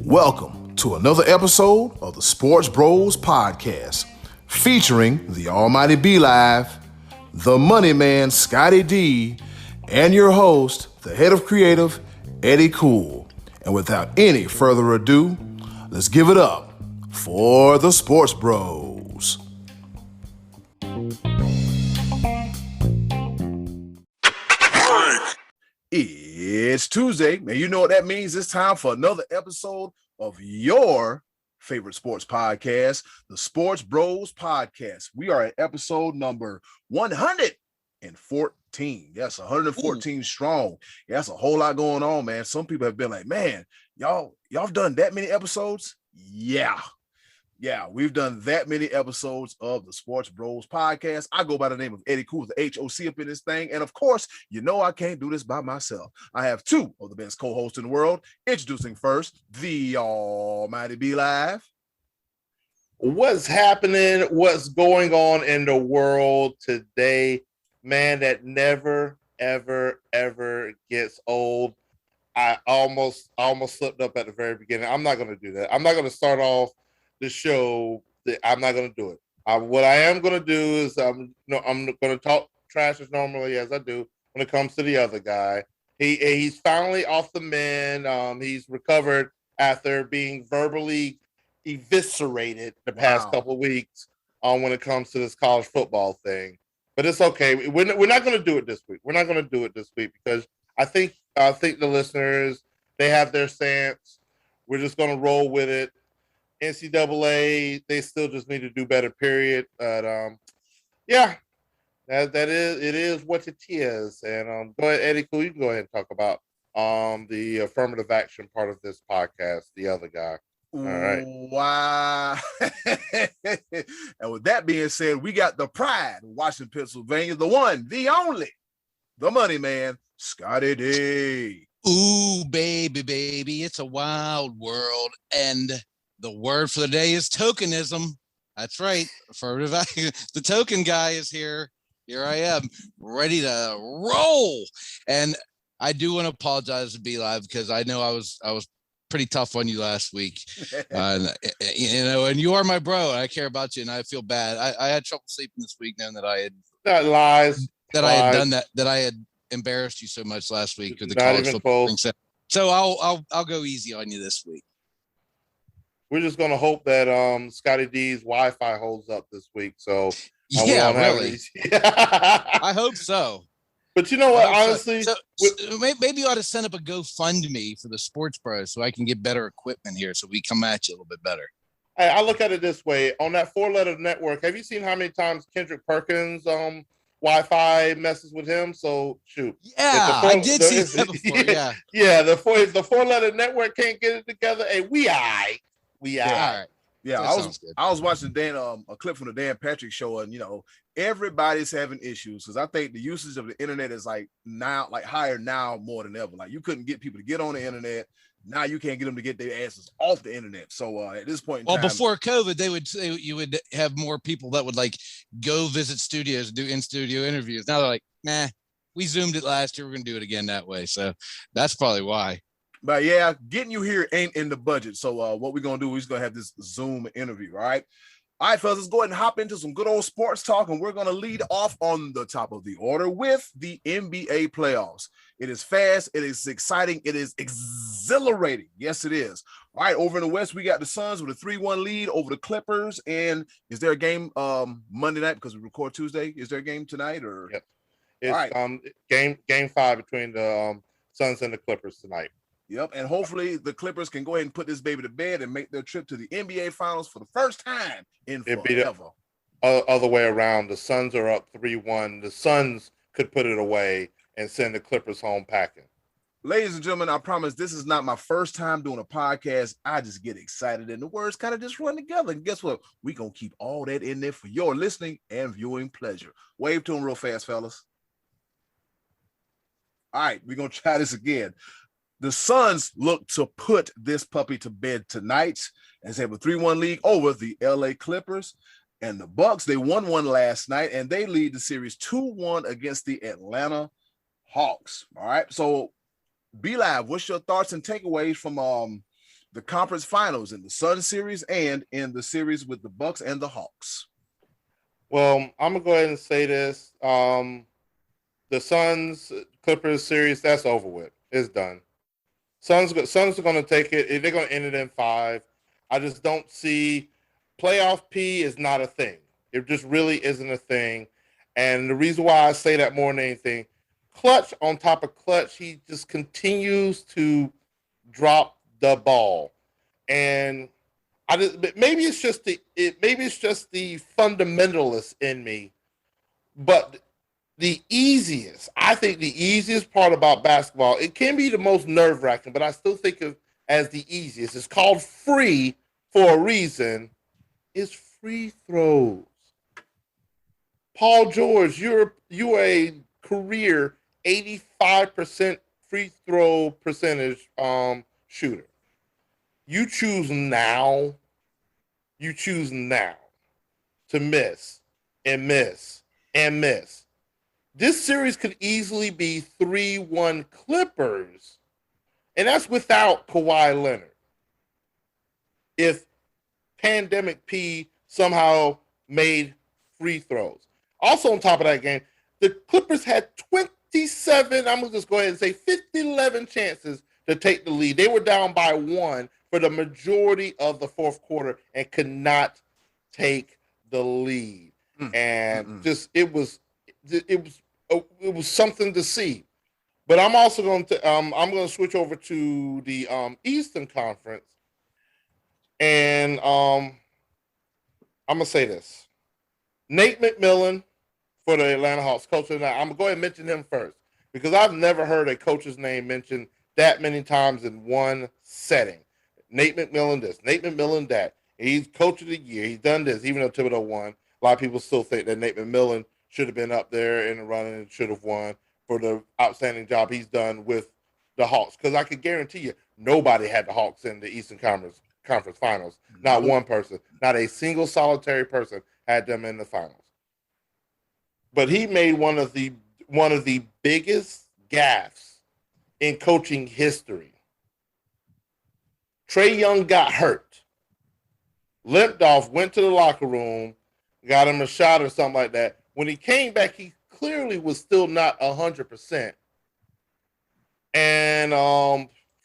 Welcome to another episode of the Sports Bros Podcast, featuring the Almighty B Live, the Money Man Scottie D, and your host, the head of creative, Eddy Cool. And without any further ado, let's give it up for the Sports Bros. It's Tuesday, and you know what that means. It's time for another episode of your favorite sports podcast, the Sports Bros Podcast. We are at episode number 114. Yes, 114 Ooh. Strong. Yeah, that's a whole lot going on, man. Some people have been like, man, y'all done that many episodes? Yeah, we've done that many episodes of the Sports Bros Podcast. I go by the name of Eddy Cool, the HOC up in this thing. And of course, you know I can't do this by myself. I have two of the best co-hosts in the world. Introducing first, the Almighty B Live. What's happening? What's going on in the world today? Man, that never, ever, ever gets old. I almost slipped up at the very beginning. I'm not going to do that. I'm not going to start off the show. I'm not going to do it. What I am going to do is I'm going to talk trash as normally as I do when it comes to the other guy. He's finally off the mend. He's recovered after being verbally eviscerated the past couple of weeks when it comes to this college football thing. But it's okay. We're not going to do it this week. We're not going to do it this week because I think the listeners, they have their stance. We're just going to roll with it. NCAA, they still just need to do better, period. But yeah, it is what it is. And go ahead, Eddy Cool, you can go ahead and talk about the affirmative action part of this podcast, the other guy. All right. Wow. And with that being said, we got the pride of Washington, Pennsylvania, the one, the only, the money man, Scottie D. Ooh, baby, it's a wild world. And the word for the day is tokenism. That's right. Affirmative action. The token guy is here. Here I am, ready to roll. And I do want to apologize to B Live because I know I was pretty tough on you last week. And you are my bro, and I care about you, and I feel bad. I had trouble sleeping this week knowing that I had I had embarrassed you so much last week with the college football thing. So I'll go easy on you this week. We're just gonna hope that Scottie D's Wi-Fi holds up this week. So yeah, really. I hope so. But you know what? Honestly, so maybe you ought to set up a GoFundMe for the Sports Bros so I can get better equipment here, so we come at you a little bit better. Hey, I look at it this way: on that 4-letter network, have you seen how many times Kendrick Perkins Wi-Fi messes with him? So shoot. Yeah, I did see that before. Yeah. The 4-letter network can't get it together. Hey, we all right. All right. Yeah, I was watching a clip from the Dan Patrick show, and everybody's having issues because I think the usage of the internet is higher now more than ever. Like you couldn't get people to get on the internet. Now you can't get them to get their asses off the internet. So at this point in time, before COVID, you would have more people that would go visit studios and do in-studio interviews. Now they're like, nah, we Zoomed it last year. We're going to do it again that way. So that's probably why. But yeah, getting you here ain't in the budget. So what we're going to do is going to have this Zoom interview, all right? All right, fellas, let's go ahead and hop into some good old sports talk, and we're going to lead off on the top of the order with the NBA playoffs. It is fast. It is exciting. It is exhilarating. Yes, it is. All right, over in the West, we got the Suns with a 3-1 lead over the Clippers. And is there a game Monday night because we record Tuesday? Is there a game tonight? Or Yep. It's game 5 between the Suns and the Clippers tonight. Yep, and hopefully the Clippers can go ahead and put this baby to bed and make their trip to the NBA Finals for the first time in forever. Other way around, the Suns are up 3-1. The Suns could put it away and send the Clippers home packing. Ladies and gentlemen, I promise this is not my first time doing a podcast. I just get excited and the words kind of just run together. And guess what? We're going to keep all that in there for your listening and viewing pleasure. Wave to them real fast, fellas. All right, we're going to try this again. The Suns look to put this puppy to bed tonight as they have a 3-1 lead over the LA Clippers. And the Bucks, they won one last night, and they lead the series 2-1 against the Atlanta Hawks. All right, so B-Live, what's your thoughts and takeaways from the conference finals in the Sun series and in the series with the Bucks and the Hawks? Well, I'm gonna go ahead and say this: the Suns Clippers series, that's over with. It's done. Suns are going to take it. They're going to end it in 5. I just don't see playoff P is not a thing. It just really isn't a thing. And the reason why I say that more than anything, clutch on top of clutch, he just continues to drop the ball. And maybe it's just the fundamentalist in me, but I think the easiest part about basketball, it can be the most nerve-wracking, but I still think of as the easiest. It's called free for a reason, is free throws. Paul George, you're a career 85% free throw percentage shooter. You choose now to miss and miss and miss. This series could easily be 3-1 Clippers, and that's without Kawhi Leonard. If Pandemic P somehow made free throws. Also on top of that game, the Clippers had 27, I'm going to just go ahead and say 50-11 chances to take the lead. They were down by 1 for the majority of the fourth quarter and could not take the lead. And just it was something to see. But I'm also going to switch over to the Eastern Conference, and I'm gonna say this: Nate McMillan for the Atlanta Hawks, coach of the night. I'm gonna go ahead and mention him first because I've never heard a coach's name mentioned that many times in one setting. Nate McMillan this, Nate McMillan that. He's coach of the year. He's done this, even though Thibodeau won. A lot of people still think that Nate McMillan should have been up there in the running and should have won for the outstanding job he's done with the Hawks. Because I could guarantee you, nobody had the Hawks in the Eastern Conference Finals. Not one person. Not a single solitary person had them in the finals. But he made one of the biggest gaffes in coaching history. Trae Young got hurt, limped off, went to the locker room, got him a shot or something like that. When he came back, he clearly was still not 100%. And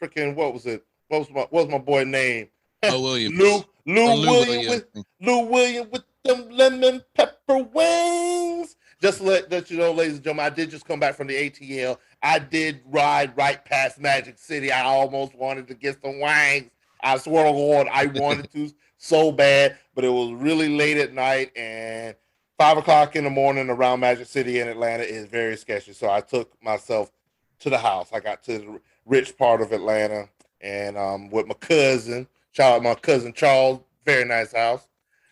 freaking what was it? What was my boy name? Lou Williams. Lou Williams with them lemon pepper wings. Just to let you know, ladies and gentlemen, I did just come back from the ATL. I did ride right past Magic City. I almost wanted to get some wings. I swear to God, I wanted to so bad, but it was really late at night, and 5 o'clock in the morning around Magic City in Atlanta is very sketchy. So I took myself to the house. I got to the rich part of Atlanta, and with my cousin. Shout out my cousin Charles. Very nice house.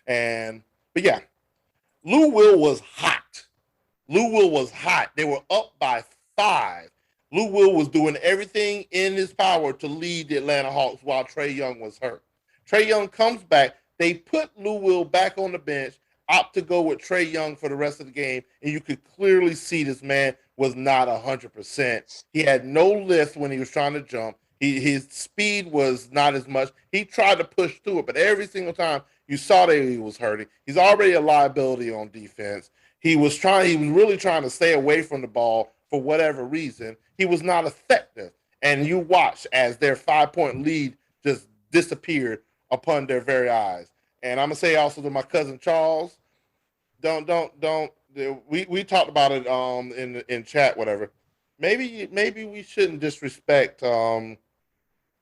But yeah, Lou Will was hot. They were up by 5. Lou Will was doing everything in his power to lead the Atlanta Hawks while Trae Young was hurt. Trae Young comes back. They put Lou Will back on the bench, opt to go with Trae Young for the rest of the game, and you could clearly see this man was not 100%. He had no lift when he was trying to jump. His speed was not as much. He tried to push through it, but every single time you saw that he was hurting. He's already a liability on defense. He was really trying to stay away from the ball for whatever reason. He was not effective. And you watch as their 5-point lead just disappeared upon their very eyes. And I'm gonna say also to my cousin Charles, don't. We talked about it in chat, whatever. Maybe we shouldn't disrespect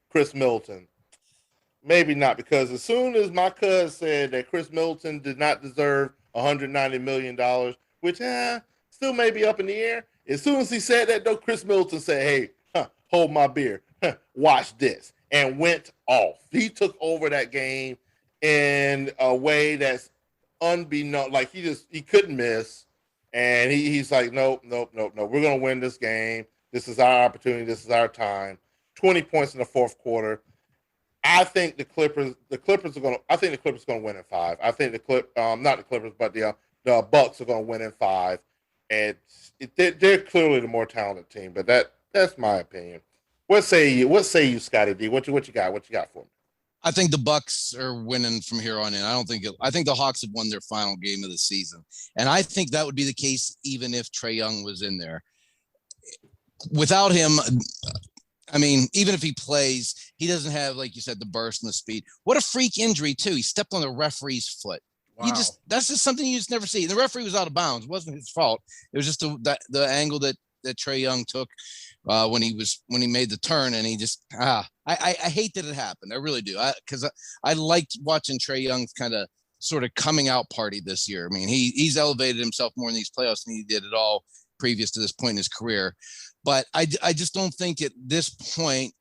Chris Middleton. Maybe not, because as soon as my cousin said that Chris Middleton did not deserve $190 million, which still may be up in the air. As soon as he said that, though, Chris Middleton said, hey, hold my beer. Watch this. And went off. He took over that game in a way that's unbeknown. Like, he couldn't miss. And he's like, nope. We're going to win this game. This is our opportunity. This is our time. 20 points in the fourth quarter. I think the Clippers are going to win in 5. I think not the Clippers, but the Bucks are going to win in 5. And they're clearly the more talented team, but that's my opinion. What say you? What say you, Scottie D? What you got? What you got for me? I think the Bucks are winning from here on in. I think the Hawks have won their final game of the season, and I think that would be the case even if Trae Young was in there. Without him, I mean, even if he plays, he doesn't have, like you said, the burst and the speed. What a freak injury too! He stepped on the referee's foot. Wow. That's just something you just never see. The referee was out of bounds. It wasn't his fault. It was just the angle that Trae Young took when he made the turn, and he just I hate that it happened. I really do. Because I liked watching Trae Young's kind of sort of coming out party this year. I mean, he's elevated himself more in these playoffs than he did at all previous to this point in his career. But I just don't think at this point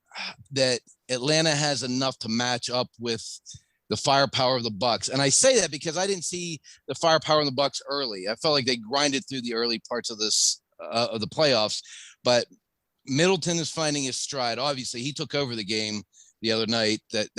that Atlanta has enough to match up with the firepower of the Bucks. And I say that because I didn't see the firepower in the Bucks early. I felt like they grinded through the early parts of this of the playoffs, but Middleton is finding his stride. Obviously, he took over the game the other night that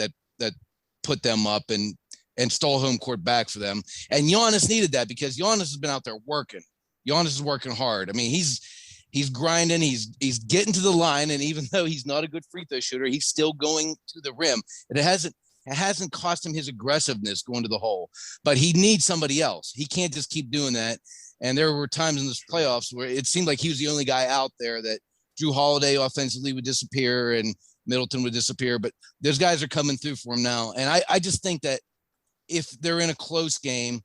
put them up and stole home court back for them. And Giannis needed that because Giannis has been out there working. Giannis is working hard. I mean, he's grinding. He's getting to the line, and even though he's not a good free throw shooter, he's still going to the rim. And it hasn't cost him his aggressiveness going to the hole. But he needs somebody else. He can't just keep doing that. And there were times in this playoffs where it seemed like he was the only guy out there that Drew Holiday offensively would disappear and Middleton would disappear. But those guys are coming through for him now. And I just think that if they're in a close game,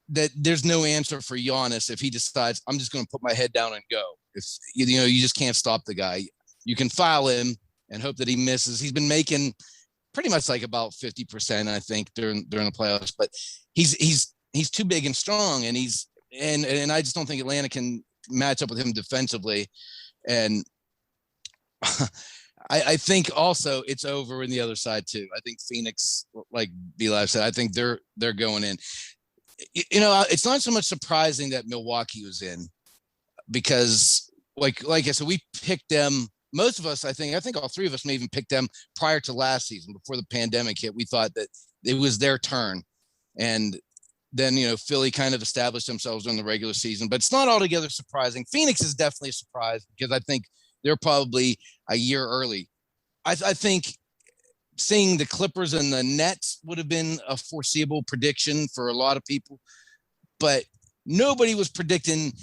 that there's no answer for Giannis if he decides, I'm just going to put my head down and go. If you just can't stop the guy. You can foul him and hope that he misses. He's been making pretty much like about 50%, I think, during the playoffs. But he's too big and strong, and and I just don't think Atlanta can match up with him defensively. And I think also it's over in the other side too. I think Phoenix, like B-Live said, I think they're going in. It's not so much surprising that Milwaukee was in because like I said, we picked them. Most of us, I think all three of us may even pick them prior to last season before the pandemic hit. We thought that it was their turn. And then, Philly kind of established themselves during the regular season, but it's not altogether surprising. Phoenix is definitely a surprise because I think they're probably a year early. I think seeing the Clippers and the Nets would have been a foreseeable prediction for a lot of people, but nobody was predicting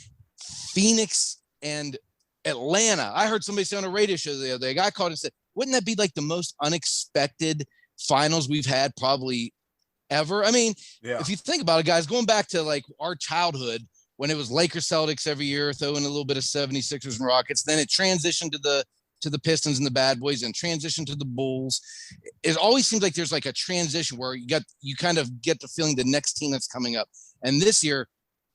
Phoenix and Atlanta. I heard somebody say on a radio show the other day, a guy called and said, wouldn't that be like the most unexpected finals we've had probably ever? I mean, If you think about it, guys, going back to like our childhood when it was Lakers Celtics every year, throwing a little bit of 76ers and Rockets, then it transitioned to the Pistons and the Bad Boys and transitioned to the Bulls. It always seems like there's like a transition where you kind of get the feeling the next team that's coming up. And this year,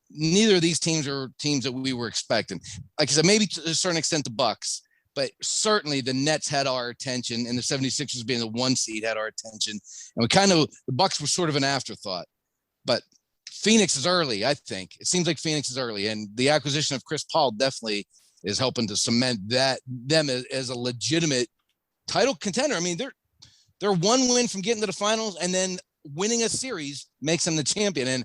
neither of these teams are teams that we were expecting. Like I said, maybe to a certain extent the Bucks, but certainly the Nets had our attention, and the 76ers being the 1 seed had our attention. And the Bucks were sort of an afterthought. But Phoenix is early, I think. It seems like Phoenix is early, and the acquisition of Chris Paul definitely is helping to cement them as a legitimate title contender. I mean, they're one win from getting to the finals, and then winning a series makes them the champion. And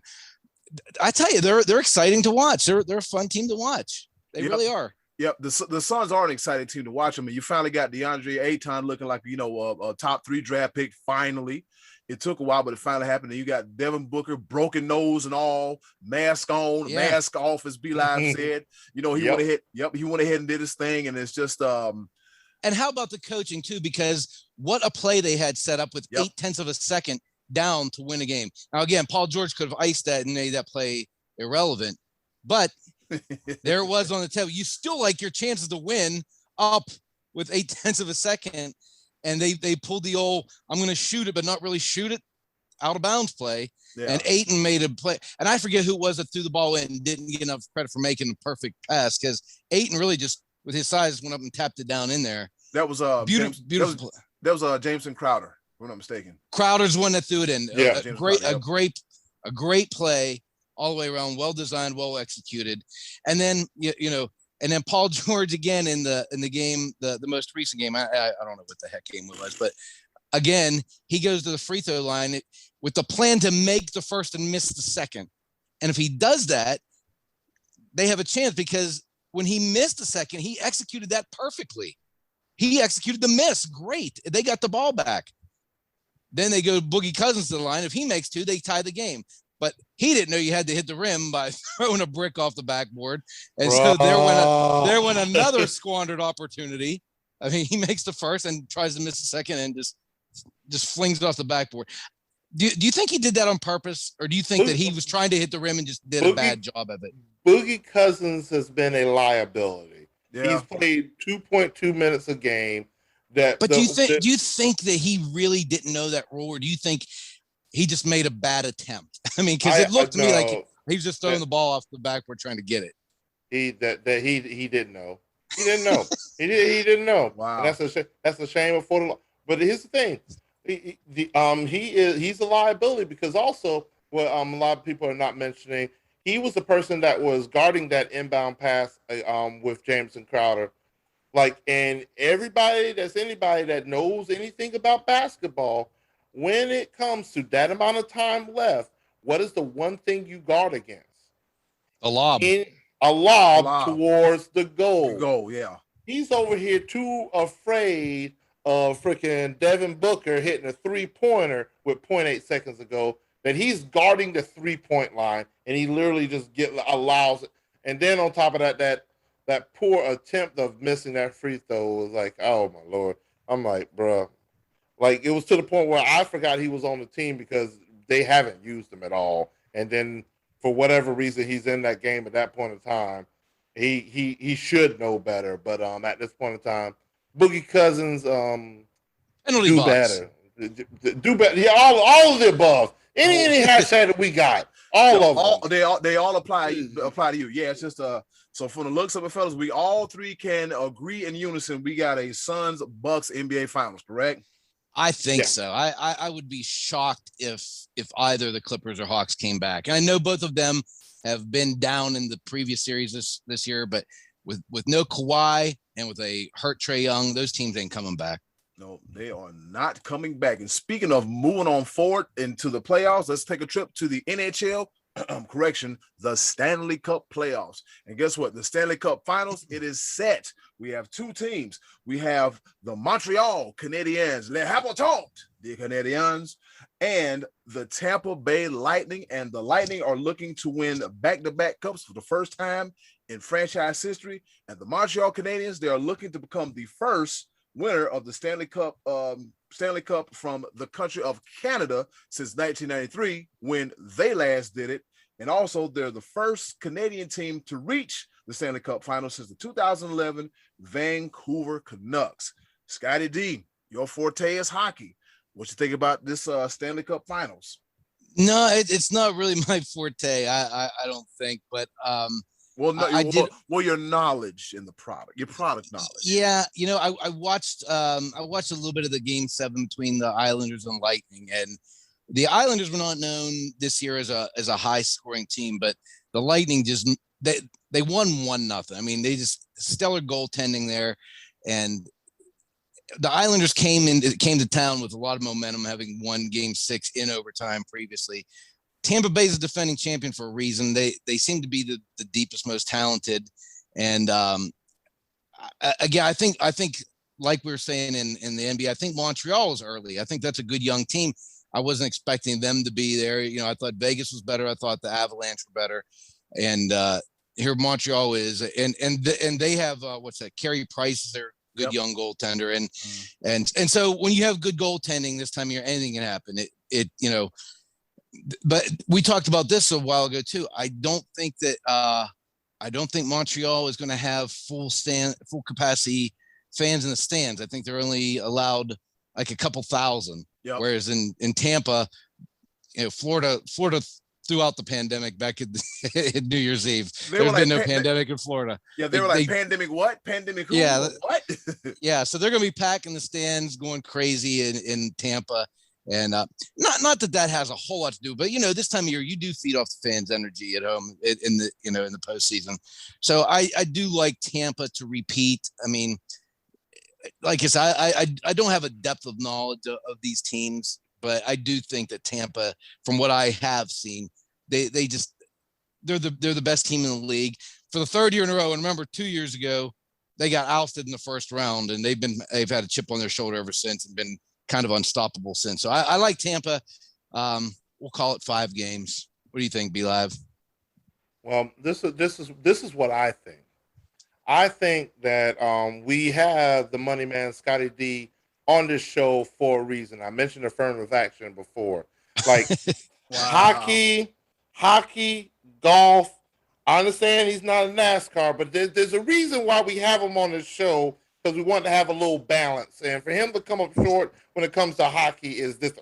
I tell you, they're exciting to watch. They're a fun team to watch. They really are. Yep, the Suns are an exciting team to watch. I mean, you finally got DeAndre Ayton looking like a top 3 draft pick. Finally, it took a while, but it finally happened. And you got Devin Booker, broken nose and all, mask on, mask off, as B-Live said. He went ahead. Yep, he went ahead and did his thing, and it's just. And how about the coaching too? Because what a play they had set up with 0.8 of a second down to win a game. Now again, Paul George could have iced that and made that play irrelevant, but there it was on the table. You still like your chances to win up with 0.8 of a second, and they pulled the old I'm going to shoot it but not really shoot it out of bounds play. And Ayton made a play, and I forget who it was that threw the ball in and didn't get enough credit for making a perfect pass because Ayton really just with his size went up and tapped it down in there. That was beautiful. That was Jameson Crowder, if I'm not mistaken. Crowder's one that threw it in. A great play all the way around, well designed, well executed. And then and then Paul George again in the game, the most recent game. I don't know what the heck game it was, but again, he goes to the free throw line with the plan to make the first and miss the second. And if he does that, they have a chance because when he missed the second, he executed that perfectly. He executed the miss. Great. They got the ball back. Then they go Boogie Cousins to the line. If he makes 2, they tie the game. But he didn't know you had to hit the rim by throwing a brick off the backboard. And so there went another squandered opportunity. I mean, he makes the first and tries to miss the second and just flings it off the backboard. Do you think he did that on purpose? Or do you think that he was trying to hit the rim and just did a bad job of it? Boogie Cousins has been a liability. Yeah. He's played 2.2 minutes a game. But do you think that he really didn't know that rule, or do you think he just made a bad attempt? I mean, because it looked to me like he was just throwing the ball off the backboard trying to get it. He didn't know. He didn't know. he didn't know. Wow. And that's a shame before the. But here's the thing, he's a liability because also what a lot of people are not mentioning. He was the person that was guarding that inbound pass with Jameson Crowder. Like, and anybody that knows anything about basketball, when it comes to that amount of time left, what is the one thing you guard against? A lob. A lob towards the goal. The goal, yeah. He's over here too afraid of freaking Devin Booker hitting a 3-pointer with 0.8 seconds ago that he's guarding the 3-point line, and he literally just allows it. And then on top of that poor attempt of missing that free throw was like, oh my Lord. I'm like, bro. Like, it was to the point where I forgot he was on the team because they haven't used him at all. And then for whatever reason he's in that game at that point in time, he should know better. But at this point in time, Boogie Cousins do better. Do better. Yeah, all of the above. Any hashtag that we got. All of them. They all apply to you. Yeah, it's just so from the looks of it, fellas, we all three can agree in unison. We got a Suns Bucks NBA Finals, correct? I think so. I would be shocked if either the Clippers or Hawks came back. And I know both of them have been down in the previous series this year, but with no Kawhi and with a hurt Trae Young, those teams ain't coming back. No, they are not coming back. And speaking of moving on forward into the playoffs, let's take a trip to the NHL. The Stanley Cup playoffs. And guess what? The Stanley Cup Finals, it is set. We have 2 teams. We have the Montreal Canadiens, Les Habitants, the Canadiens, and the Tampa Bay Lightning. And the Lightning are looking to win back-to-back cups for the first time in franchise history. And the Montreal Canadiens, they are looking to become the first winner of the Stanley Cup from the country of Canada since 1993 when they last did it. And also they're the first Canadian team to reach the Stanley Cup Finals since the 2011 Vancouver Canucks. Scottie D, your forte is hockey. What you think about this Stanley Cup Finals? No, it's not really my forte. I don't think, but your knowledge in the product, your product knowledge. Yeah, I watched a little bit of the Game 7 between the Islanders and Lightning, and the Islanders were not known this year as a high scoring team, but the Lightning they won 1-0. I mean, they just stellar goaltending there, and the Islanders came to town with a lot of momentum, having won Game 6 in overtime previously. Tampa Bay is a defending champion for a reason. They seem to be the deepest, most talented. And again, I think like we were saying in the NBA, I think Montreal is early. I think that's a good young team. I wasn't expecting them to be there. I thought Vegas was better. I thought the Avalanche were better. And here Montreal is, and they have Carey Price is their good young goaltender. And so when you have good goaltending this time of year, anything can happen. But we talked about this a while ago too. I don't think Montreal is going to have full capacity fans in the stands. I think they're only allowed like a couple thousand. Yep. Whereas in Tampa, Florida throughout the pandemic back in New Year's Eve, there's been no pandemic in Florida. Yeah, they were like, pandemic what? Pandemic who? Yeah, what? Yeah, so they're going to be packing the stands, going crazy in Tampa. And not that has a whole lot to do, but this time of year you do feed off the fans' energy at home in the postseason. So I do like Tampa to repeat. I mean, like I said, I don't have a depth of knowledge of these teams, but I do think that Tampa, from what I have seen, they're the best team in the league for the 3rd year in a row. And remember, 2 years ago they got ousted in the first round, and they've had a chip on their shoulder ever since and been kind of unstoppable since. So I like Tampa. We'll call it 5 games. What do you think, B Live? Well, this is what I think. I think that we have the money man Scottie D on this show for a reason. I mentioned affirmative action before, like hockey, golf. I understand he's not a NASCAR, but there's a reason why we have him on this show, because we want to have a little balance. And for him to come up short when it comes to hockey is this.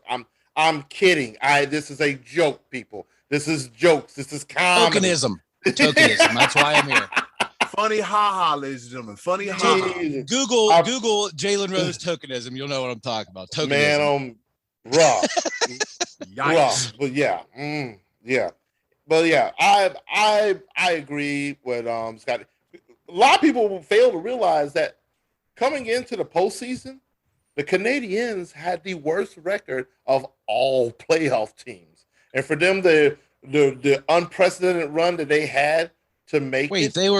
I'm kidding. This is a joke, people. This is jokes. This is comedy. Tokenism. That's why I'm here. Funny ha-ha, ladies and gentlemen. Funny ha-ha. Google Jalen Rose tokenism. You'll know what I'm talking about. Tokenism. Man, rough. Yikes. But yeah. Yeah. But yeah, I agree with Scottie. A lot of people fail to realize that coming into the postseason, the Canadiens had the worst record of all playoff teams. And for them, the unprecedented run that they had to make it. They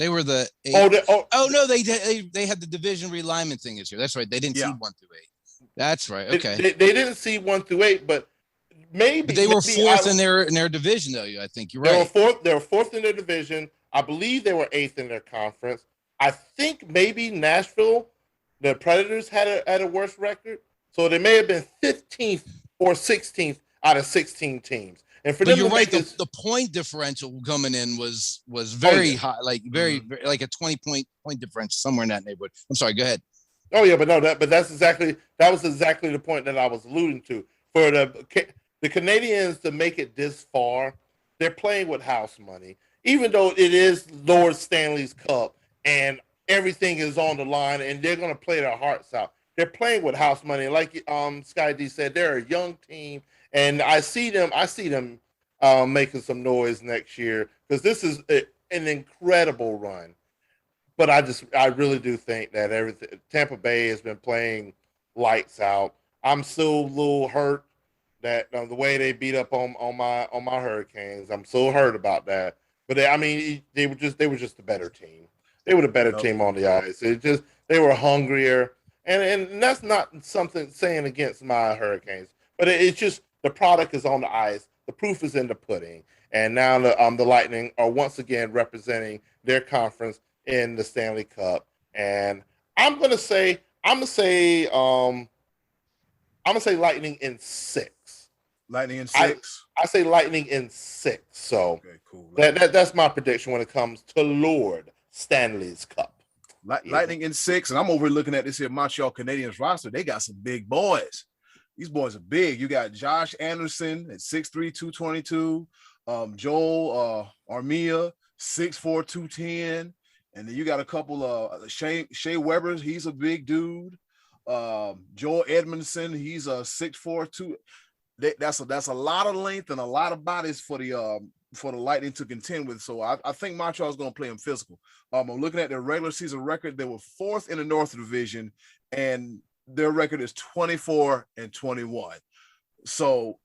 were the 8th. No, they had the division realignment thing this year. That's right. They didn't seed 1 through 8. That's right. Okay. They didn't seed 1 through 8, but maybe they were 4th in their division, though. I think you're right. They were 4th in their division. I believe they were 8th in their conference. I think maybe Nashville, the Predators, had a worse record, so they may have been 15th or 16th out of 16 teams. And for them, you're right. The point differential coming in was very high, like very like a 20 point difference somewhere in that neighborhood. I'm sorry. Go ahead. Oh yeah, but that was exactly the point that I was alluding to. For the Canadiens to make it this far, they're playing with house money, even though it is Lord Stanley's Cup and everything is on the line, and they're going to play their hearts out. They're playing with house money, like Scottie D said. They're a young team. And I see them making some noise next year, because this is an incredible run. But I really do think that Tampa Bay has been playing lights out. I'm still a little hurt that the way they beat up on my Hurricanes. I'm so hurt about that. But they were just a better team. They were the better team on the ice. They were hungrier, and that's not something saying against my Hurricanes, but it's just. The product is on the ice. The proof is in the pudding. And now the Lightning are once again representing their conference in the Stanley Cup. And I'm gonna say Lightning in 6. Lightning in 6. I say Lightning in 6. So okay, cool. That's my prediction when it comes to Lord Stanley's Cup. Lightning in 6, and I'm over looking at this here Montreal Canadiens roster. They got some big boys. These boys are big. You got Josh Anderson at 6'3", 222. Joel Armia, 6'4", 210. And then you got a couple of Shea Weber. He's a big dude. Joel Edmondson. He's a 6'4", 2. That's a lot of length and a lot of bodies for the Lightning to contend with. So I think Montreal is going to play them physical. I'm looking at their regular season record. They were 4th in the North Division, and their record is 24-21. So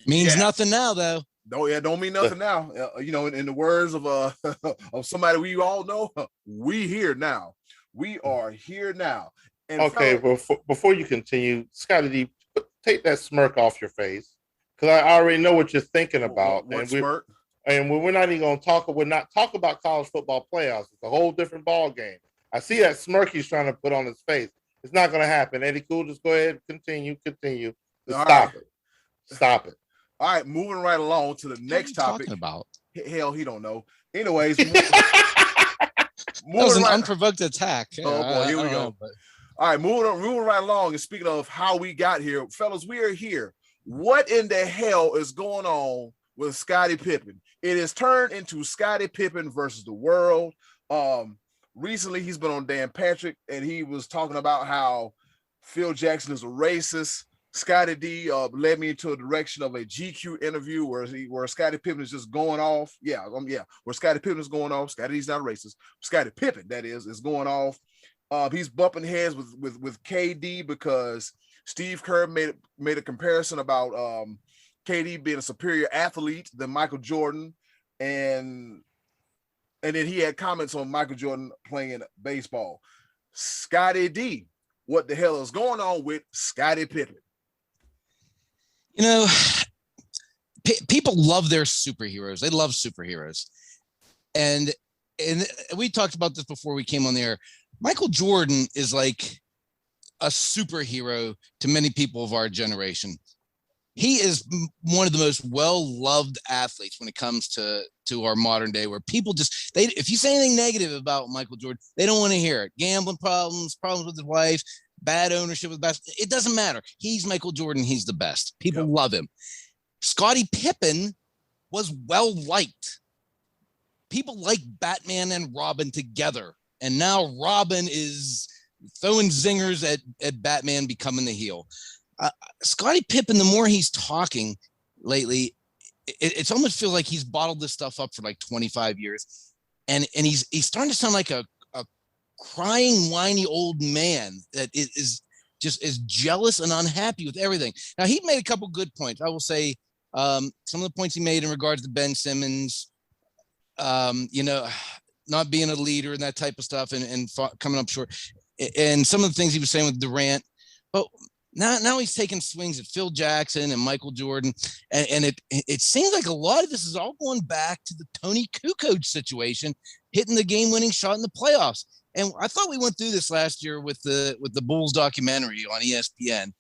means nothing now, though. Don't mean nothing now. In the words of of somebody we all know, we here now. We are here now. And okay, before you continue, Scottie D, take that smirk off your face, because I already know what you're thinking about. What smirk? And we're not even going to talk. We're not talking about college football playoffs. It's a whole different ball game. I see that smirk he's trying to put on his face. It's not going to happen. Eddie, cool. Just go ahead. Continue. Stop it. All right. Moving right along to the next topic. Talking about? Hell, he don't know. Anyways. That was an unprovoked attack. Yeah, boy, here we go. All right. Moving right along. And speaking of how we got here, fellas, we are here. What in the hell is going on with Scottie Pippen? It has turned into Scottie Pippen versus the world. Recently, he's been on Dan Patrick, and he was talking about how Phil Jackson is a racist. Scottie D led me into a direction of a GQ interview where Scottie Pippen is just going off. Where Scottie Pippen is going off. Scottie D's not a racist. Scottie Pippen, that is going off. He's bumping heads with KD because Steve Kerr made a comparison about KD being a superior athlete than Michael Jordan, and And then he had comments on Michael Jordan playing baseball. Scottie D, what the hell is going on with Scottie Pippen? You know, people love their superheroes. They love superheroes. And we talked about this before we came on the air. Michael Jordan is like a superhero to many people of our generation. He is one of the most well-loved athletes when it comes to our modern day, where people if you say anything negative about Michael Jordan, they don't want to hear it. Gambling problems with his wife, bad ownership with basketball. It doesn't matter. He's Michael Jordan. He's the best. People love him. Scottie Pippen was well-liked. People like Batman and Robin together. And now Robin is throwing zingers at Batman becoming the heel. Scottie Pippen, the more he's talking lately, it's almost feels like he's bottled this stuff up for like 25 years. And he's starting to sound like a crying, whiny old man that is just as jealous and unhappy with everything. Now, he made a couple good points. I will say some of the points he made in regards to Ben Simmons, not being a leader and that type of stuff and coming up short. And some of the things he was saying with Durant. But now he's taking swings at Phil Jackson and Michael Jordan. And it seems like a lot of this is all going back to the Tony Kukoc situation, hitting the game-winning shot in the playoffs. And I thought we went through this last year with the Bulls documentary on ESPN.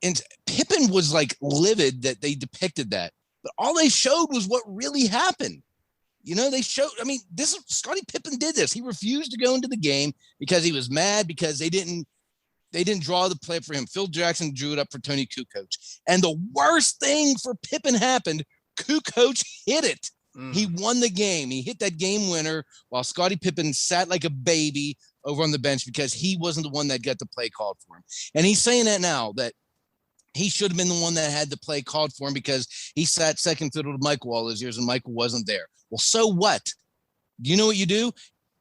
And Pippen was like livid that they depicted that. But all they showed was what really happened. They showed, Scottie Pippen did this. He refused to go into the game because he was mad because they didn't draw the play for him. Phil Jackson drew it up for Tony Kukoc. And the worst thing for Pippen happened. Kukoc hit it. He won the game. He hit that game winner while Scottie Pippen sat like a baby over on the bench because he wasn't the one that got the play called for him. And he's saying that now, that he should have been the one that had the play called for him because he sat second fiddle to Michael all those years and Michael wasn't there. Well, so what? Do you know what you do?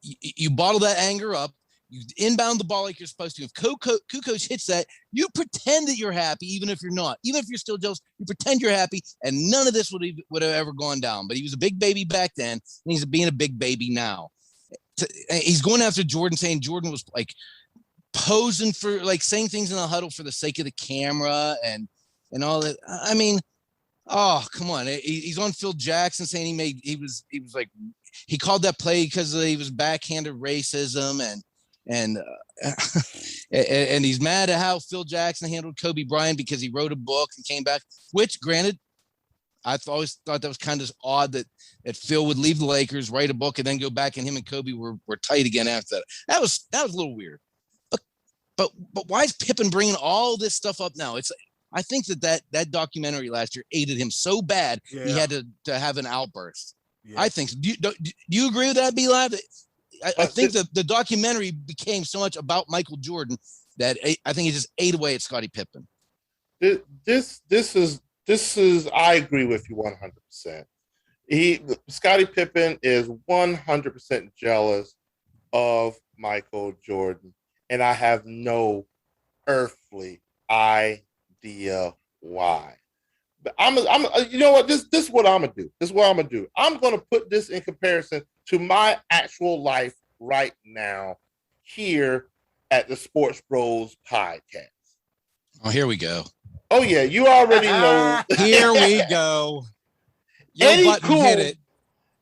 You bottle that anger up. You inbound the ball like you're supposed to. If Kukoc hits that, you pretend that you're happy, even if you're not. Even if you're still jealous, you pretend you're happy, and none of this would have ever gone down. But he was a big baby back then, and he's being a big baby now. He's going after Jordan, saying Jordan was like posing for, like saying things in the huddle for the sake of the camera and all that. I mean, oh, come on. He's on Phil Jackson saying he was like, he called that play because he was backhanded racism and he's mad at how Phil Jackson handled Kobe Bryant because he wrote a book and came back, which granted, I've always thought that was kind of odd that Phil would leave the Lakers, write a book, and then go back and him and Kobe were tight again after that. That was a little weird. But why is Pippen bringing all this stuff up now? I think that documentary last year aided him so bad he had to have an outburst. Yeah. I think so. Do you agree with that, B-Live? I think the documentary became so much about Michael Jordan that I think it just ate away at Scottie Pippen. This is I agree with you 100%. Scottie Pippen is 100% jealous of Michael Jordan, and I have no earthly idea why. But you know what? This is what I'm gonna do. This is what I'm gonna do. I'm gonna put this in comparison to my actual life right now here at the Sports Bros podcast. Oh, here we go. Oh yeah, you already know. Here we go.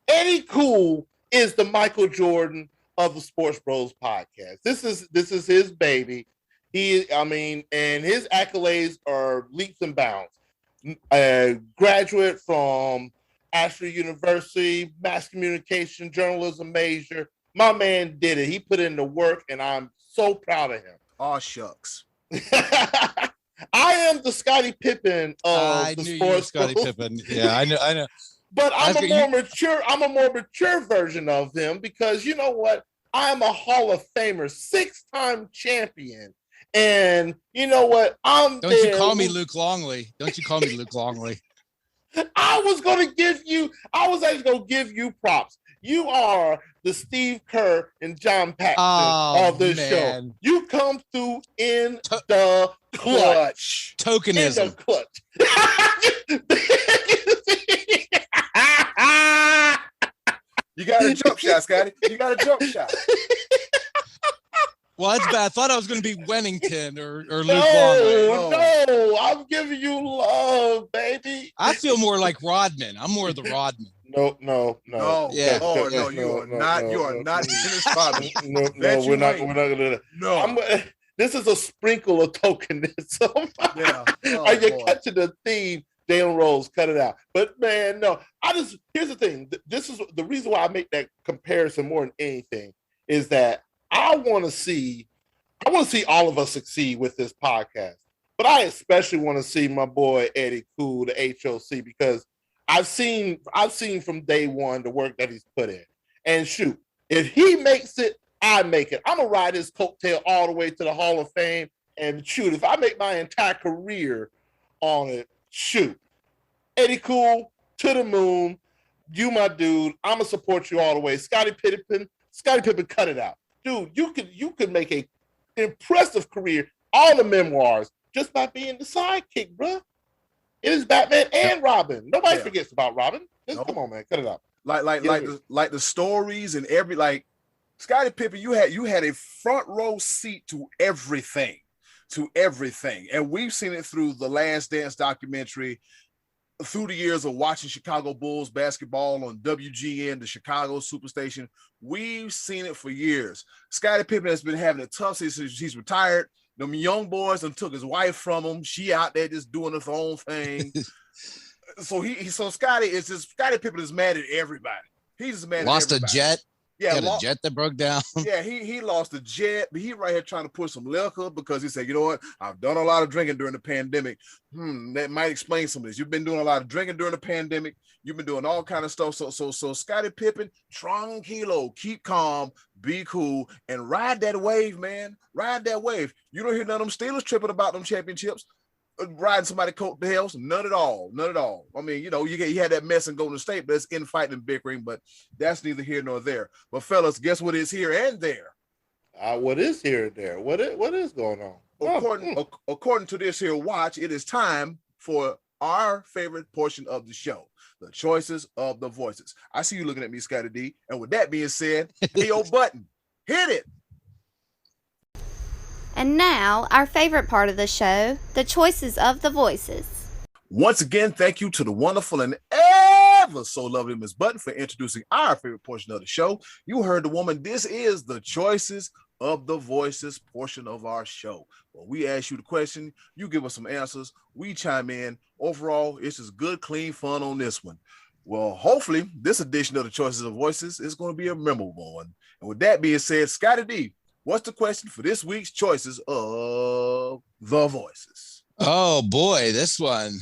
Eddy Cool is the Michael Jordan of the Sports Bros podcast. This is his baby. And his accolades are leaps and bounds. A graduate from Ashford University, mass communication, journalism major. My man did it. He put in the work, and I'm so proud of him. Oh, shucks. I am the Scottie Pippen of the sports. Scottie Pippen. Yeah, I know. But I'm a more mature version of him because you know what? I am a Hall of Famer, 6-time champion. And you know what? Don't you call me Luke Longley. I was actually going to give you props. You are the Steve Kerr and John Paxson of this show. You come through in the clutch. Tokenism. In the clutch. You got a jump shot, Scottie. You got a jump shot. Well, that's bad. I thought I was going to be Wennington or Luke Longley. No, I'm giving you love, baby. I feel more like Rodman. I'm more the Rodman. No. Yeah. Oh no, you are not. You are not Dennis Rodman. No, we're not gonna do that. No. This is a sprinkle of tokenism. Yeah. Are you catching the theme? Jalen Rose, cut it out. But man, no. Here's the thing. This is the reason why I make that comparison more than anything is that I want to see all of us succeed with this podcast. But I especially want to see my boy Eddy Cool, the HOC, because I've seen from day one the work that he's put in. And shoot, if he makes it, I make it. I'm gonna ride his coattail all the way to the Hall of Fame. And shoot, if I make my entire career on it, shoot. Eddy Cool, to the moon. You my dude. I'm gonna support you all the way. Scottie Pippen, cut it out. Dude, you could make a impressive career, all the memoirs, just by being the sidekick, bro. It is Batman and Robin. Nobody forgets about Robin. Come on, man, cut it out. Like the stories and Scottie Pippen, you had a front row seat to everything, and we've seen it through the Last Dance documentary, through the years of watching Chicago Bulls basketball on WGN, the Chicago Superstation. We've seen it for years. Scottie Pippen has been having it tough since he's retired. Them young boys done took his wife from him. She out there just doing her own thing. Scottie Pippen is mad at everybody. He's just mad Lost at everybody. A jet. Yeah, a jet that broke down. Yeah, he lost a jet, but he right here trying to push some liquor because he said, you know what? I've done a lot of drinking during the pandemic. That might explain some of this. You've been doing a lot of drinking during the pandemic. You've been doing all kind of stuff. So Scottie Pippen, tranquilo, keep calm, be cool, and ride that wave, man. Ride that wave. You don't hear none of them Steelers tripping about them championships. Riding somebody coattails, none at all. I mean, you had that mess in Golden State, but it's infighting and bickering, but that's neither here nor there. But fellas, guess what is here and there? What is here and there? What is going on? According to this here watch, it is time for our favorite portion of the show, the choices of the voices. I see you looking at me, Scottie D. And with that being said, hit your button. Hit it. And now, our favorite part of the show, the choices of the voices. Once again, thank you to the wonderful and ever so lovely Miss Button for introducing our favorite portion of the show. You heard the woman. This is the choices of the voices portion of our show. Well, we ask you the question, you give us some answers, we chime in. Overall, it's just good, clean fun on this one. Well, hopefully, this edition of the choices of voices is going to be a memorable one. And with that being said, Scottie D, what's the question for this week's choices of the voices? Oh boy, this one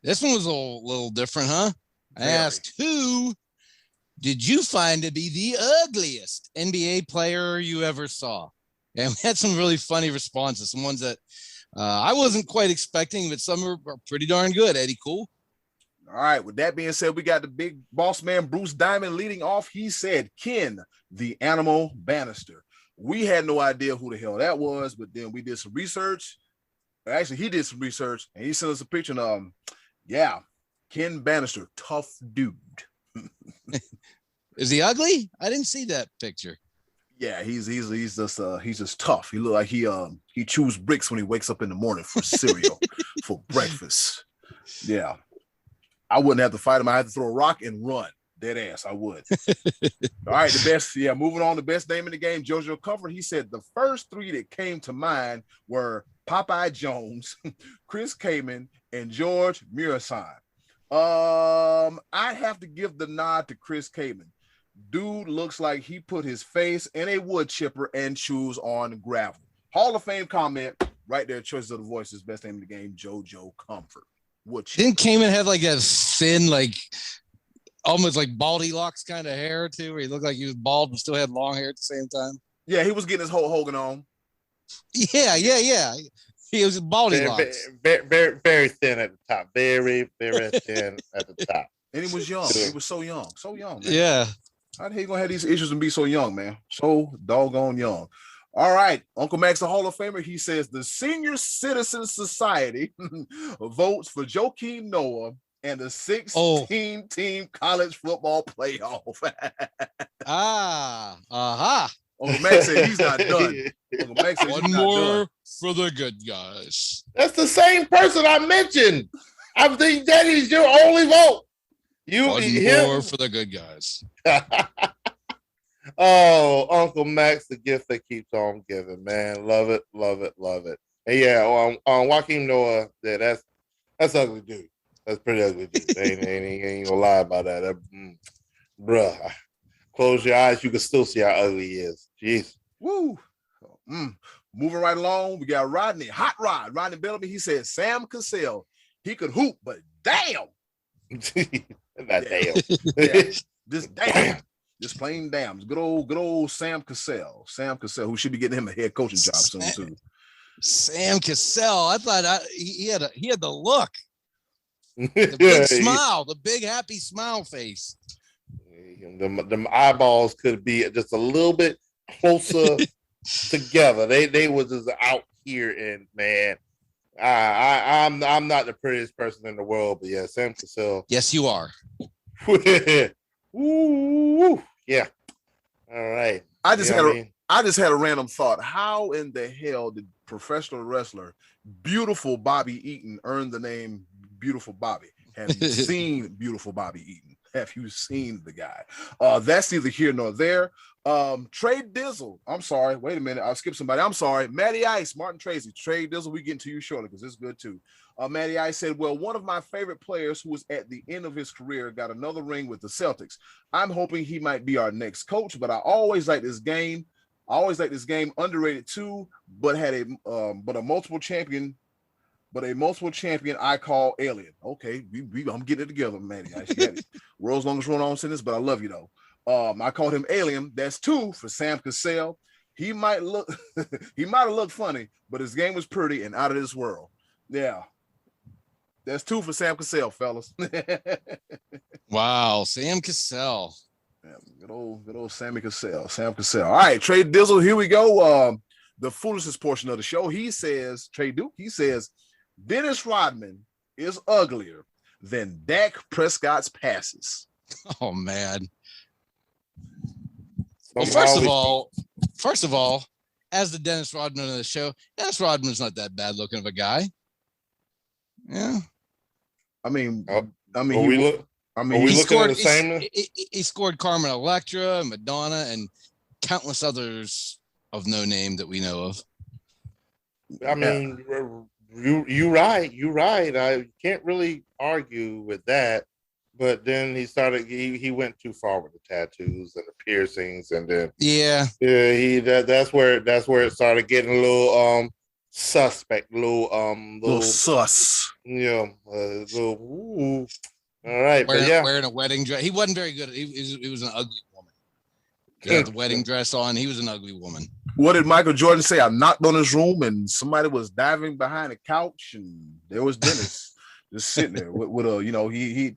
was a little different, huh? Very. I asked, who did you find to be the ugliest NBA player you ever saw? And we had some really funny responses, some ones that I wasn't quite expecting, but some are pretty darn good. Eddy Cool. All right. With that being said, we got the big boss man, Bruce Diamond, leading off. He said, Ken, the Animal Bannister. We had no idea who the hell that was, but then we did some research. Actually, he did some research, and he sent us a picture. And Ken Bannister, tough dude. Is he ugly? I didn't see that picture. Yeah, he's just tough. He look like he chews bricks when he wakes up in the morning for cereal for breakfast. Yeah, I wouldn't have to fight him. I had to throw a rock and run. Dead ass, I would. All right, moving on, the best name in the game, JoJo Comfort. He said the first three that came to mind were Popeye Jones, Chris Kaman, and George Murasan. I have to give the nod to Chris Kaman. Dude looks like he put his face in a wood chipper and chews on gravel. Hall of Fame comment right there. Choices of the voices, best name in the game, JoJo Comfort. Wood chipper. Didn't Kaman have like a thin, like almost like baldy locks kind of hair too, where he looked like he was bald but still had long hair at the same time? Yeah, he was getting his whole Hogan on. Yeah. He was baldy locks. Very, very thin at the top. Very, very thin at the top. And he was young. He was so young. So young, man. Yeah. How the hell you gonna have these issues and be so young, man? So doggone young. All right. Uncle Max, the Hall of Famer, he says the Senior Citizen Society votes for Joakim Noah and the 16-team college football playoff. Uncle Max said he's not done. Uncle Max said one more for the good guys. That's the same person I mentioned. I think that is your only vote. More for the good guys. Oh, Uncle Max, the gift that keeps on giving, man. Love it, love it, love it. And yeah, on Joaquin Noah, yeah, that's ugly dude. That's pretty ugly dude. ain't gonna lie about that. Bruh, close your eyes, you can still see how ugly he is. Jeez. Woo. Moving right along, we got Rodney, Hot Rod, Rodney Bellamy. He said Sam Cassell, he could hoop, but damn. Not damn. Yeah. Just damn. Just plain damn. Good old Sam Cassell. Sam Cassell, who should be getting him a head coaching job soon too. Sam Cassell. I thought he had the look. The big smile, the big happy smile face. Them eyeballs could be just a little bit closer together. They was just out here, and man, I'm not the prettiest person in the world, but yeah, Sam Cassell. Yes, you are. Ooh, yeah. All right. I just had a random thought. How in the hell did professional wrestler Beautiful Bobby Eaton earn the name Beautiful Bobby? Have you seen Beautiful Bobby Eaton? Have you seen the guy? That's neither here nor there. Trey Dizzle. I'm sorry. Wait a minute. I'll skip somebody. I'm sorry. Matty Ice, Martin Tracy. Trey Dizzle, we get to you shortly because it's good too. Matty Ice said, well, one of my favorite players who was at the end of his career got another ring with the Celtics. I'm hoping he might be our next coach, but I always like this game. Underrated too, but had a multiple champion I call alien. Okay, I'm getting it together, Matty Ice. World's longest run-on sentence, but I love you though. I called him alien. That's 2 for Sam Cassell. He might have looked funny, but his game was pretty and out of this world. Yeah. That's 2 for Sam Cassell, fellas. Wow, Sam Cassell. Yeah, good old Sammy Cassell. Sam Cassell. All right, Trey Dizzle, here we go. The foolishness portion of the show. He says, Trey Duke, he says, Dennis Rodman is uglier than Dak Prescott's passes. Oh man. Well, first of all, as the Dennis Rodman of the show, Dennis Rodman's not that bad looking of a guy. Yeah. He scored Carmen Electra, Madonna, and countless others of no name that we know of. I mean, you're right. I can't really argue with that. But then he went too far with the tattoos and the piercings, and then that's where it started getting a little suspect, little sus. Yeah, ooh. All right, wearing a wedding dress. He wasn't very good. He was an ugly woman. He had the wedding dress on. He was an ugly woman. What did Michael Jordan say? I knocked on his room and somebody was diving behind a couch, and there was Dennis just sitting there with a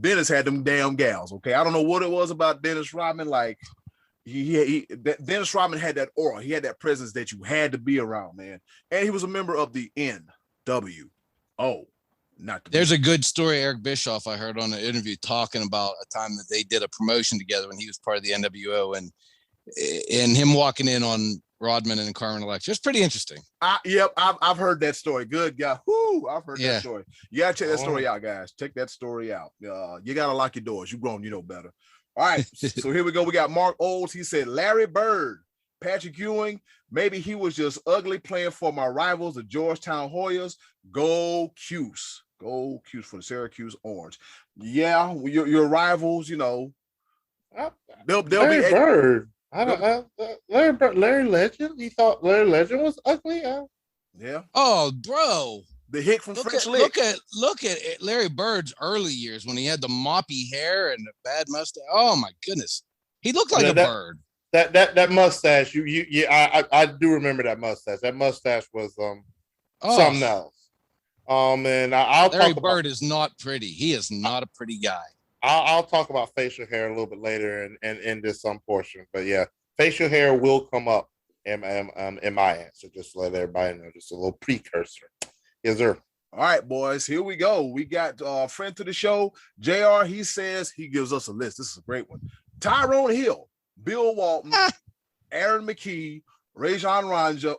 Dennis had them damn gals. Okay, I don't know what it was about Dennis Rodman. Like Dennis Rodman had that aura. He had that presence that you had to be around, man. And he was a member of the NWO. There's a good story, Eric Bischoff, I heard on an interview talking about a time that they did a promotion together when he was part of the NWO, and him walking in on Rodman and Carmen Electra. It's pretty interesting. I've heard that story. Good guy. I've heard that story. You gotta check that story out, guys. Check that story out. You gotta lock your doors. You grown, you know better. All right. So here we go. We got Mark Olds. He said Larry Bird, Patrick Ewing. Maybe he was just ugly playing for my rivals, the Georgetown Hoyas. Go Cuse. Go Cuse for the Syracuse Orange. Yeah, your rivals, they'll Larry be Bird. Larry Legend. He thought Larry Legend was ugly. Yeah. Oh, bro. The hick from French Lick. Look at Larry Bird's early years when he had the moppy hair and the bad mustache. Oh my goodness, he looked like a bird. That mustache. I do remember that mustache. That mustache was something else. And Larry Bird is not pretty. He is not a pretty guy. I'll talk about facial hair a little bit later and in this portion. But yeah, facial hair will come up in my answer. Just to let everybody know, just a little precursor. Yes, sir. All right, boys, here we go. We got a friend to the show, JR. He says he gives us a list. This is a great one. Tyrone Hill, Bill Walton, Aaron McKee, Rajon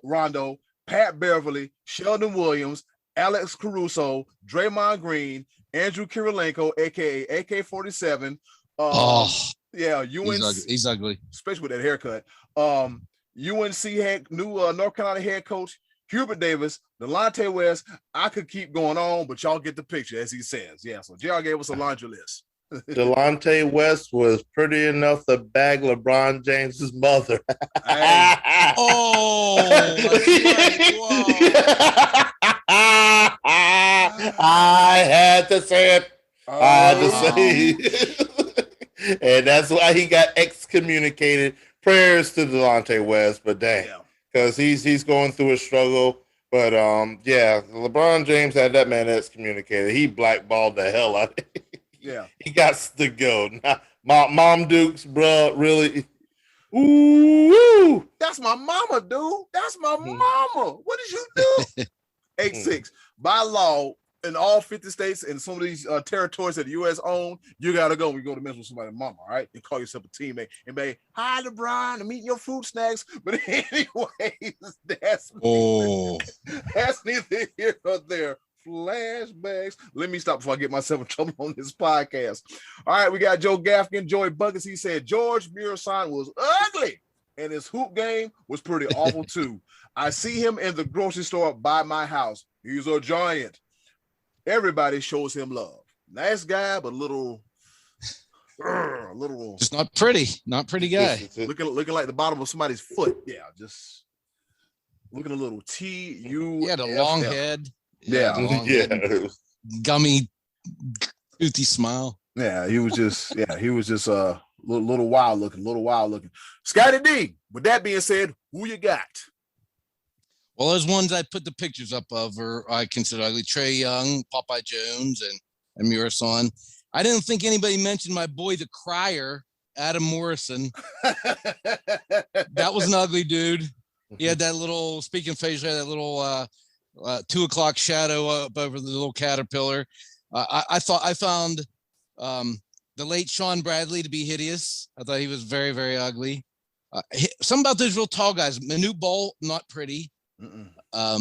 Rondo, Pat Beverly, Sheldon Williams, Alex Caruso, Draymond Green, Andrew Kirilenko, aka AK-47. Yeah, UNC. He's ugly, especially with that haircut. UNC North Carolina head coach Hubert Davis, Delonte West. I could keep going on, but y'all get the picture, as he says. Yeah, so JR gave us a laundry list. Delonte West was pretty enough to bag LeBron James's mother. Hey. Oh, right. I had to say it. I had to say it. And that's why he got excommunicated. Prayers to Delonte West, but dang, because he's going through a struggle. But yeah, LeBron James had that man excommunicated. He blackballed the hell out of it. Yeah, he got to go. Mom Dukes, bro, really. Ooh, that's my mama, dude. That's my mama. What did you do? 8-6. By law, in all 50 states and some of these territories that the U.S. own, you gotta go. We go to mess with somebody's mama, all right? And call yourself a teammate and be, hi, LeBron, I'm eating your food snacks. But anyways, that's neither here nor there. Flashbacks. Let me stop before I get myself in trouble on this podcast. All right, we got Joe Gaffigan, Joey Buckets. He said George Murison was ugly, and his hoop game was pretty awful too. I see him in the grocery store by my house. He's a giant. Everybody shows him love. Nice guy, but little just not pretty guy. looking like the bottom of somebody's foot. Yeah, just looking a little T-U. He had a long head. Yeah. Gummy, toothy smile. Yeah, he was just a little wild looking. Scottie D, with that being said, who you got? Well, those ones I put the pictures up of are I consider ugly. Trae Young, Popeye Jones, and Murison. I didn't think anybody mentioned my boy, the crier, Adam Morrison. That was an ugly dude. He had that little, speaking of facial hair, that little 2 o'clock shadow up over the little caterpillar. I found the late Sean Bradley to be hideous. I thought he was very, very ugly. Something about those real tall guys. Manute Bol, not pretty. How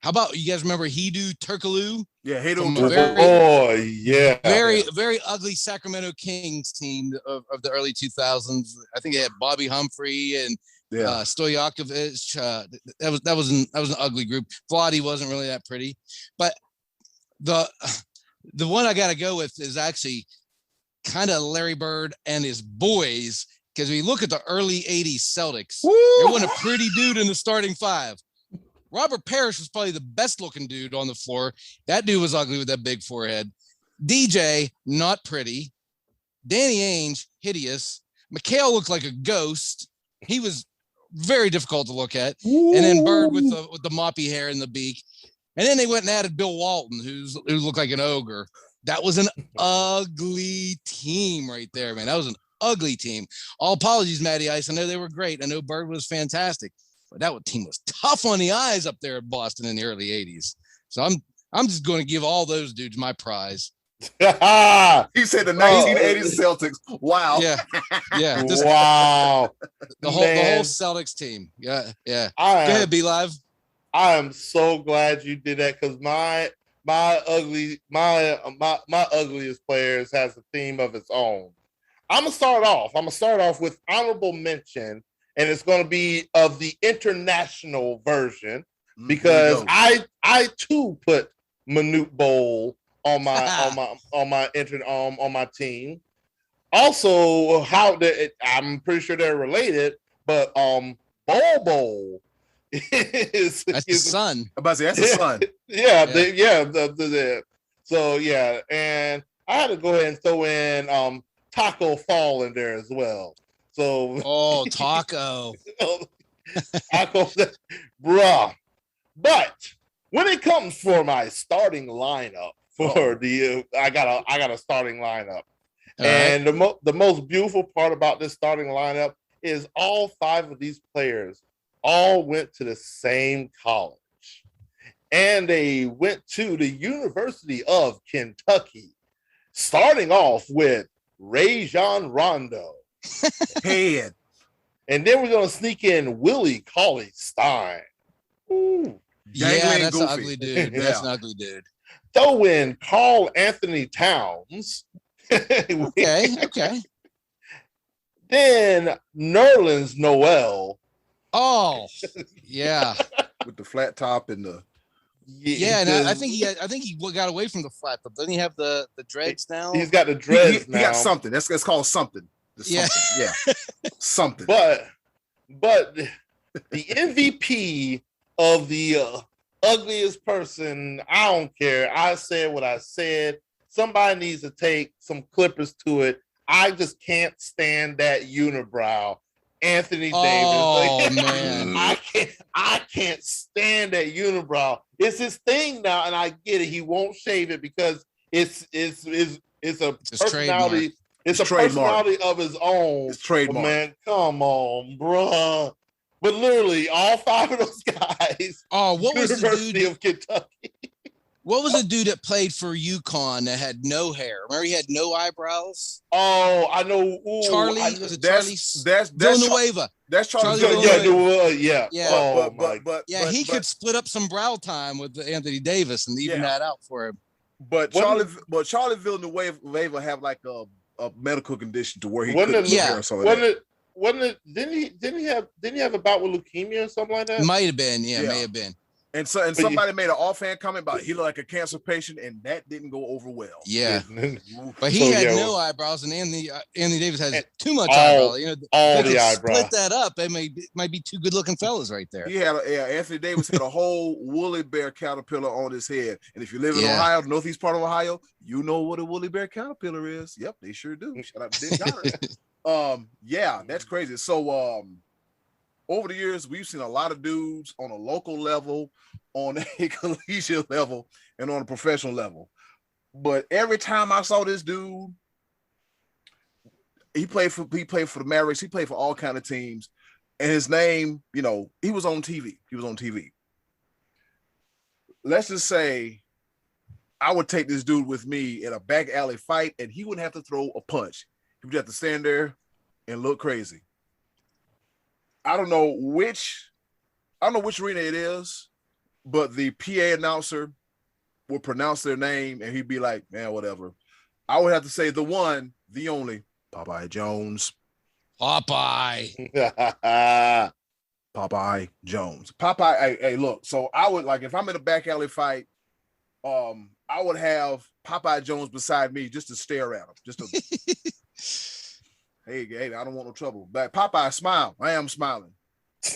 about you guys remember Hedo Turkoglu? Yeah, Hedo. Very, very ugly Sacramento Kings team of the early 2000s. I think they had Bobby Humphrey and Stojakovic. That was an ugly group. Vlade wasn't really that pretty, but the one I got to go with is actually kind of Larry Bird and his boys, because when you look at the early 80s Celtics, there wasn't a pretty dude in the starting five. Robert Parrish was probably the best looking dude on the floor. That dude was ugly with that big forehead. DJ, not pretty. Danny Ainge, hideous. McHale looked like a ghost. He was very difficult to look at. And then Bird with the moppy hair and the beak. And then they went and added Bill Walton, who looked like an ogre. That was an ugly team right there, man. That was an ugly team. All apologies, Matty Ice. I know they were great. I know Bird was fantastic. But that team was tough on the eyes up there at Boston in the early 80s. So I'm just going to give all those dudes my prize. He said the 1980s Celtics. Wow. Yeah. Wow. The whole Celtics team. Yeah. Go ahead, Be Live. I am so glad you did that, because my ugliest players has a theme of its own. I'm gonna start off with honorable mention, and it's going to be of the international version, because I too put Manute Bol on my team. Also, I'm pretty sure they're related, but Bol is that's his son. I'm about to say that's his son. So yeah, and I had to go ahead and throw in Taco Fall in there as well. So Taco. Taco, bruh. But when it comes for my starting lineup I got a starting lineup. And the most beautiful part about this starting lineup is all 5 of these players all went to the same college. and they went to the University of Kentucky, starting off with Rajon Rondo. Head. And then we're going to sneak in Willie Cauley-Stein. Ooh. Yeah, that's an goofy. ugly dude. Yeah. That's an ugly dude. Throw in Carl Anthony Towns. Okay. Then Nerlens Noel. Oh, yeah. With the flat top and the Yeah, and I think he got away from the flat top. Doesn't he have the dreads now? He's got the dreads now. He got something. That's called something. Yeah. Yeah. Something. But the MVP of the ugliest person, I don't care. I said what I said. Somebody needs to take some clippers to it. I just can't stand that unibrow. Anthony Davis. Oh, man. I can't stand that unibrow. It's his thing now, and I get it. He won't shave it because it's a personality. It's a personality of his own. It's trademark. Man, come on, bruh. But literally, all five of those guys. Oh, what was the University dude of Kentucky? What was the dude that played for UConn that had no hair? Remember, he had no eyebrows. Oh, I know. Ooh, Charlie, was it Charlie? That's Villanueva. That's Charlie. Yeah. Yeah. Oh, but he could split up some brow time with Anthony Davis and even that out for him. But Charlie Villanueva have like a medical condition to where he couldn't look hair or something like that. Didn't he have a bout with leukemia or something like that? Might have been, may have been. And somebody made an offhand comment about he looked like a cancer patient, and that didn't go over well. Yeah, but he had no eyebrows, and Anthony Davis has too much eyebrows. You know, all the eyebrows. Split that up. They might be two good-looking fellas right there. He had Anthony Davis had a whole woolly bear caterpillar on his head, and if you live in Ohio, the northeast part of Ohio, you know what a woolly bear caterpillar is. Yep, they sure do. Shout out to Dick Goddard. Yeah, that's crazy. So over the years, we've seen a lot of dudes on a local level, on a collegiate level, and on a professional level. But every time I saw this dude, he played for the Mavericks. He played for all kind of teams, and his name, he was on TV. Let's just say I would take this dude with me in a back alley fight, and he wouldn't have to throw a punch. He would have to stand there and look crazy. I don't know which arena it is, but the PA announcer would pronounce their name and he'd be like, man, whatever. I would have to say the one, the only, Popeye Jones. Popeye Jones. Popeye, hey, look, so I would, like, if I'm in a back alley fight, I would have Popeye Jones beside me just to stare at him, just to Hey, I don't want no trouble. But Popeye smile. I am smiling.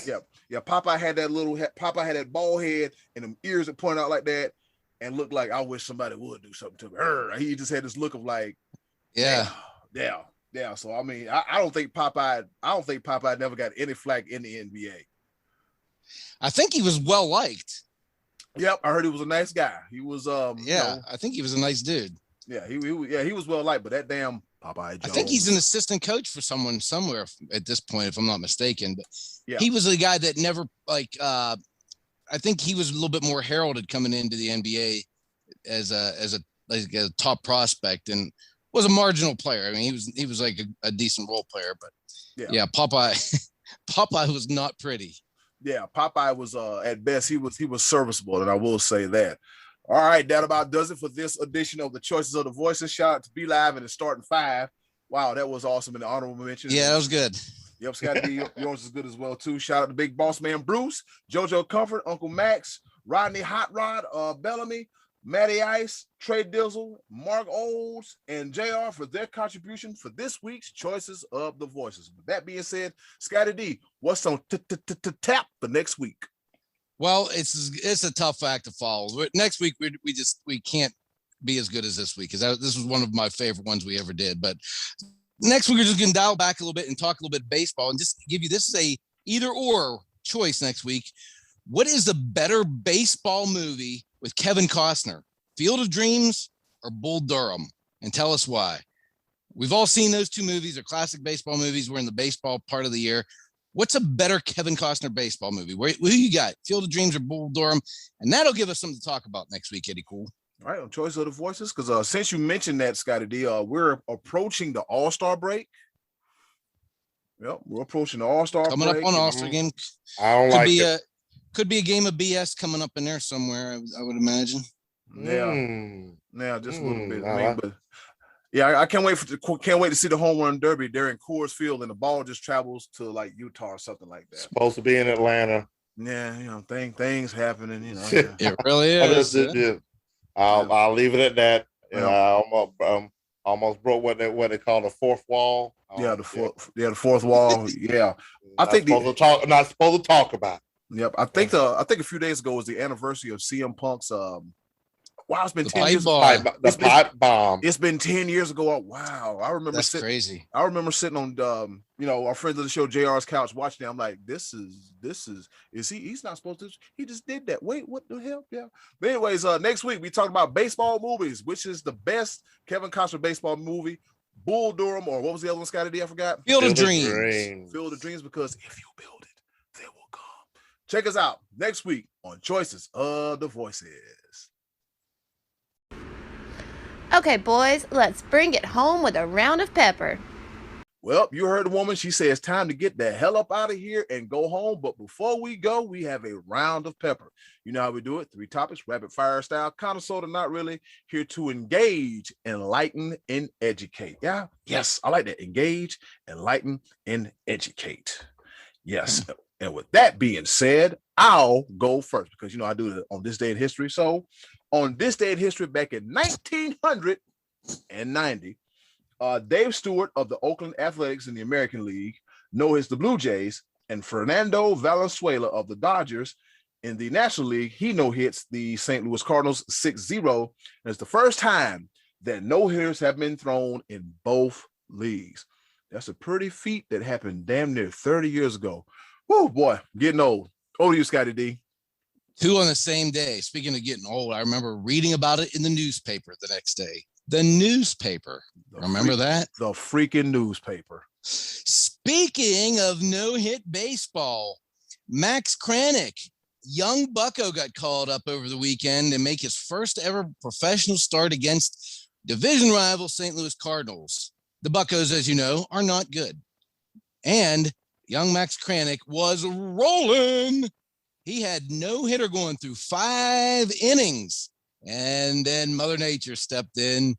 Yeah. Popeye had that bald head and them ears that point out like that, and looked like I wish somebody would do something to me. He just had this look of like, yeah. So I mean, I don't think Popeye never got any flack in the NBA. I think he was well liked. Yep, I heard he was a nice guy. He was I think he was a nice dude. Yeah, he was well liked, but that damn Popeye Jones. I think he's an assistant coach for someone somewhere at this point, if I'm not mistaken. But he was a guy that never I think he was a little bit more heralded coming into the NBA as a top prospect and was a marginal player. I mean, he was like a decent role player, but Popeye was not pretty. Yeah, Popeye was at best he was serviceable, and I will say that. All right, that about does it for this edition of the Choices of the Voices. Shout out to Be Live and the Starting Five. Wow, that was awesome in the honorable mentions. Yeah, that was good. Yep, Scottie D, yours is good as well too. Shout out to Big Boss Man Bruce, JoJo Comfort, Uncle Max, Rodney Hot Rod, Bellamy, Matty Ice, Trey Dizzle, Mark Olds, and JR for their contribution for this week's Choices of the Voices. With that being said, Scottie D, what's on tap for next week? Well, it's a tough act to follow. Next week we can't be as good as this week because this was one of my favorite ones we ever did. But next week we're just gonna dial back a little bit and talk a little bit baseball and just give you this is a either or choice next week. What is the better baseball movie with Kevin Costner? Field of Dreams or Bull Durham? And tell us why. We've all seen those two movies. They're classic baseball movies. We're in the baseball part of the year. What's a better Kevin Costner baseball movie? Who you got? Field of Dreams or Bull Durham? And that'll give us something to talk about next week, Eddie Cool. All right, on Choice of the Voices, because since you mentioned that, Scottie D, we're approaching the All-Star break. Yep, we're approaching the All-Star break. Coming up on All-Star game. I don't like it. Could be a game of BS coming up in there somewhere, I would imagine. Yeah, just a little bit. But yeah, I can't wait to see the home run derby there in Coors Field, and the ball just travels to like Utah or something like that. Supposed to be in Atlanta. Yeah, things happening. It really is. I'll leave it at that. I almost broke what they call the fourth wall. The fourth wall. Yeah, I think not supposed to talk about. Yep, I think a few days ago was the anniversary of CM Punk's. Wow, it's been 10 years. The pipe bomb. It's been 10 years ago. Wow, I remember. That's crazy. I remember sitting on our friends of the show JR's couch watching it. I'm like, this is he's not supposed to. He just did that. Wait, what the hell? Yeah. But anyways, next week we talk about baseball movies, which is the best Kevin Costner baseball movie. Bull Durham, or what was the other one, Scottie D? I forgot. Field of Dreams. Field of Dreams, because if you build it, they will come. Check us out next week on Choices of the Voices. Okay, boys, let's bring it home with a round of pepper. Well, you heard the woman. She says it's time to get the hell up out of here and go home. But before we go, we have a round of pepper. You know how we do it. 3 topics, rapid fire style, kind of, sort of, not really. Here to engage, enlighten, and educate. Yeah, yes, I like that. Engage, enlighten, and educate. Yes. And with that being said, I'll go first because, I do it on this day in history. So on this day in history, back in 1990, Dave Stewart of the Oakland Athletics in the American League, known as the Blue Jays, and Fernando Valenzuela of the Dodgers in the National League, he no-hits the St. Louis Cardinals 6-0. And it's the first time that no-hitters have been thrown in both leagues. That's a pretty feat that happened damn near 30 years ago. Whoa, boy, getting old. Over to you, Scottie D. 2 on the same day. Speaking of getting old, I remember reading about it in the newspaper the next day. The newspaper. Remember that? The freaking newspaper. Speaking of no-hit baseball, Max Kranick, young bucko, got called up over the weekend to make his first ever professional start against division rival St. Louis Cardinals. The Buccos, as you know, are not good. And young Max Kranick was rolling. He had no hitter going through 5 innings. And then Mother Nature stepped in,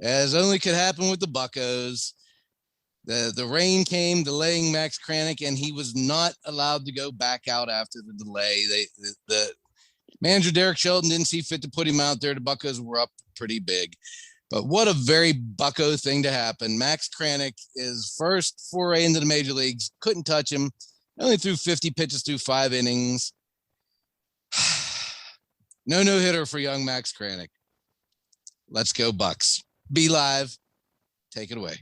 as only could happen with the Buccos. The rain came, delaying Max Kranick, and he was not allowed to go back out after the delay. The manager, Derek Shelton, didn't see fit to put him out there. The Buccos were up pretty big. But what a very bucko thing to happen. Max Kranick, his first foray into the major leagues, couldn't touch him. Only threw 50 pitches through 5 innings. No-hitter for young Max Kranick. Let's go, Bucks. Be live. Take it away.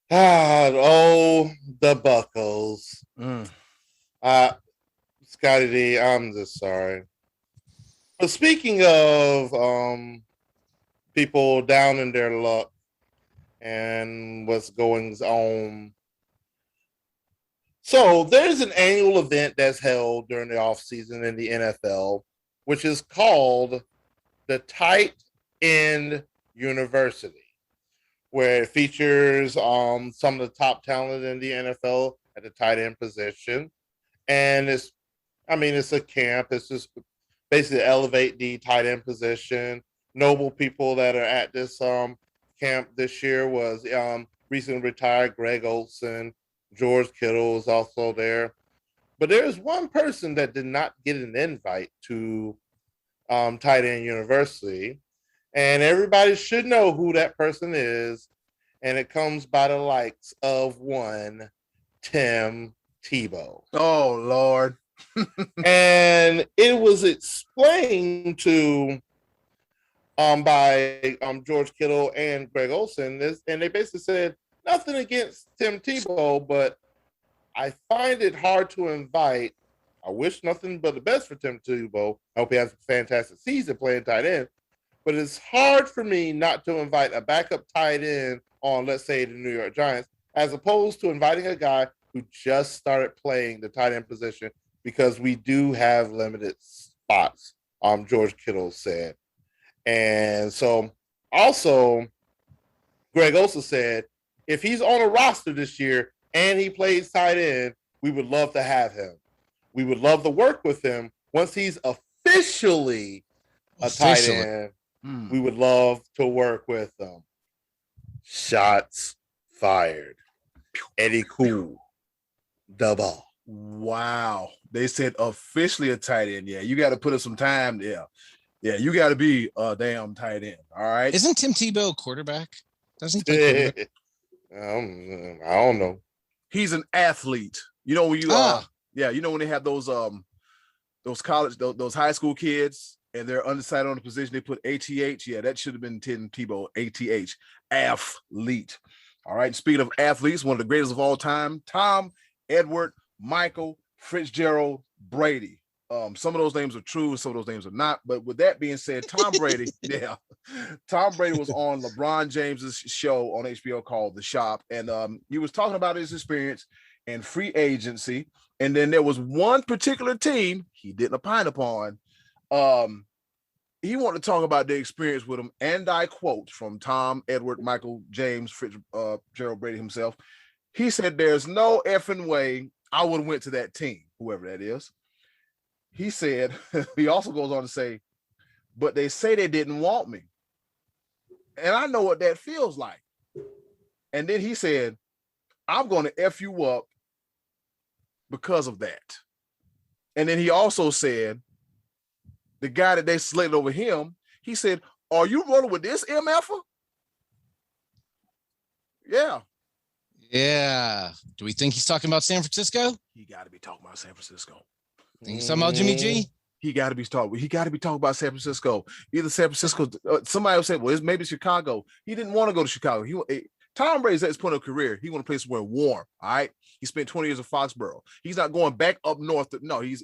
The Buccos. Scottie D, I'm just sorry. But speaking of people down in their luck and what's going on. So there's an annual event that's held during the offseason in the NFL, which is called the Tight End University, where it features some of the top talent in the NFL at the tight end position. And it's a camp. It's just basically elevate the tight end position. Notable people that are at this camp this year was recently retired Greg Olsen. George Kittle is also there. But there's one person that did not get an invite to Tight End University. And everybody should know who that person is. And it comes by the likes of one Tim Tebow. Oh, Lord. And it was explained to by George Kittle and Greg Olsen, and they basically said, nothing against Tim Tebow, but I find it hard to invite. I wish nothing but the best for Tim Tebow. I hope he has a fantastic season playing tight end. But it's hard for me not to invite a backup tight end on, let's say, the New York Giants, as opposed to inviting a guy who just started playing the tight end position because we do have limited spots, George Kittle said. And so also, Greg also said, if he's on a roster this year and he plays tight end, we would love to have him. We would love to work with him once he's officially a tight end. We would love to work with him. Shots fired. Eddy Cool. Double. Wow. They said officially a tight end. Yeah, you got to put in some time. Yeah. Yeah, you got to be a damn tight end. All right. Isn't Tim Tebow a quarterback? Doesn't he play quarterback? I don't know. He's an athlete. You know when you you know when they have those college those high school kids and they're undecided on the position, they put ATH. Yeah, that should have been Tim Tebow. ATH. Athlete. All right. Speaking of athletes, one of the greatest of all time, Tom, Edward, Michael, Fitzgerald, Brady. Some of those names are true and some of those names are not. But with that being said, Tom Brady, Tom Brady was on LeBron James's show on HBO called The Shop. And he was talking about his experience in free agency. And then there was one particular team he didn't opine upon. He wanted to talk about the experience with him. And I quote from Tom, Edward, Michael, James, Fitzgerald Brady himself. He said, there's no effing way I would have went to that team, whoever that is. He said, he also goes on to say, but they say they didn't want me. And I know what that feels like. And then he said, I'm going to F you up because of that. And then he also said, the guy that they selected over him, he said, are you rolling with this MFer? Yeah. Yeah. Do we think he's talking about San Francisco? He got to be talking about San Francisco. Think he's talking about Jimmy G? He got to be talking about San Francisco. Either San Francisco, somebody will say, well, maybe Chicago. He didn't want to go to Chicago. Tom Brady's at his point of career. He want to play somewhere warm. All right. He spent 20 years in Foxborough. He's not going back up north. No, he's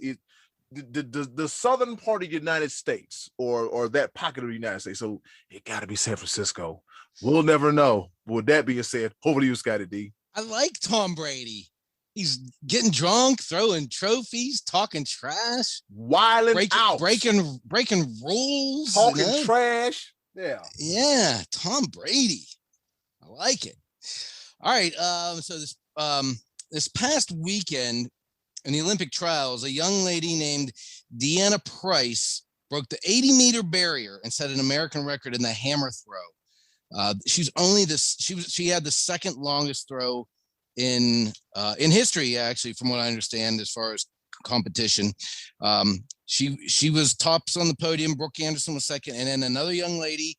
the southern part of the United States or that pocket of the United States. So it got to be San Francisco. We'll never know. With that being said, over to you, Scottie D. I like Tom Brady. He's getting drunk, throwing trophies, talking trash, wilding out, breaking rules, talking trash. Yeah, Tom Brady. I like it. All right. So this past weekend in the Olympic trials, a young lady named Deanna Price broke the 80-meter barrier and set an American record in the hammer throw. She had the second longest throw in history, actually, from what I understand, as far as competition. She was tops on the podium. Brooke Anderson was second, and then another young lady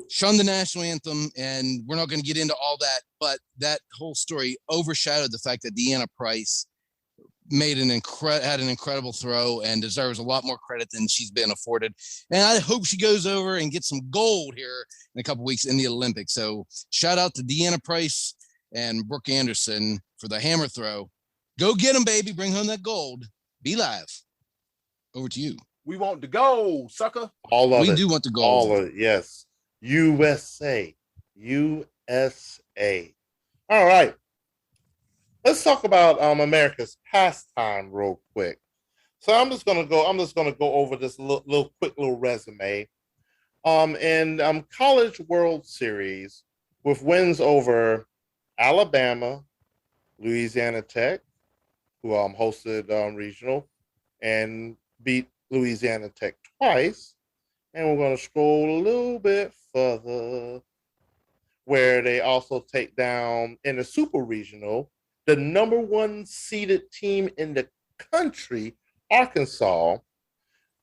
shunned the national anthem. And we're not going to get into all that, but that whole story overshadowed the fact that Deanna Price had an incredible throw and deserves a lot more credit than she's been afforded. And I hope she goes over and gets some gold here in a couple weeks in the Olympics. So shout out to Deanna Price and Brooke Anderson for the hammer throw. Go get them, baby. Bring home that gold. Be live. Over to you. We want the gold, sucker. All of it. We do want the gold. All of it, yes. USA. All right. Let's talk about America's pastime real quick. So I'm just gonna go over this quick little resume. In College World Series with wins over Alabama, Louisiana Tech, who hosted regional and beat Louisiana Tech twice. And we're going to scroll a little bit further, where they also take down in the super regional the number one seeded team in the country, Arkansas.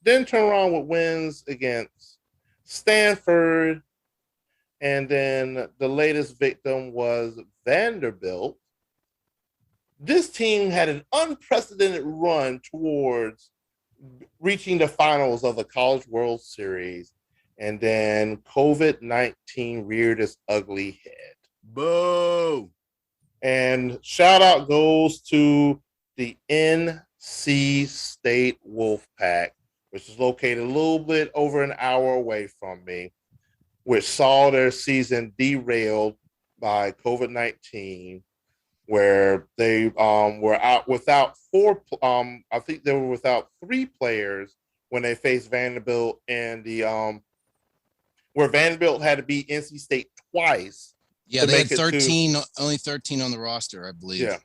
Then turn around with wins against Stanford. And then the latest victim was Vanderbilt. This team had an unprecedented run towards reaching the finals of the College World Series. And then COVID-19 reared its ugly head. Boo! And shout out goes to the NC State Wolfpack, which is located a little bit over an hour away from me, which saw their season derailed by COVID-19. where they were out without I think they were without 3 players when they faced Vanderbilt and the where Vanderbilt had to beat NC State twice. Yeah, they had 13, only 13 on the roster, I believe. Yeah.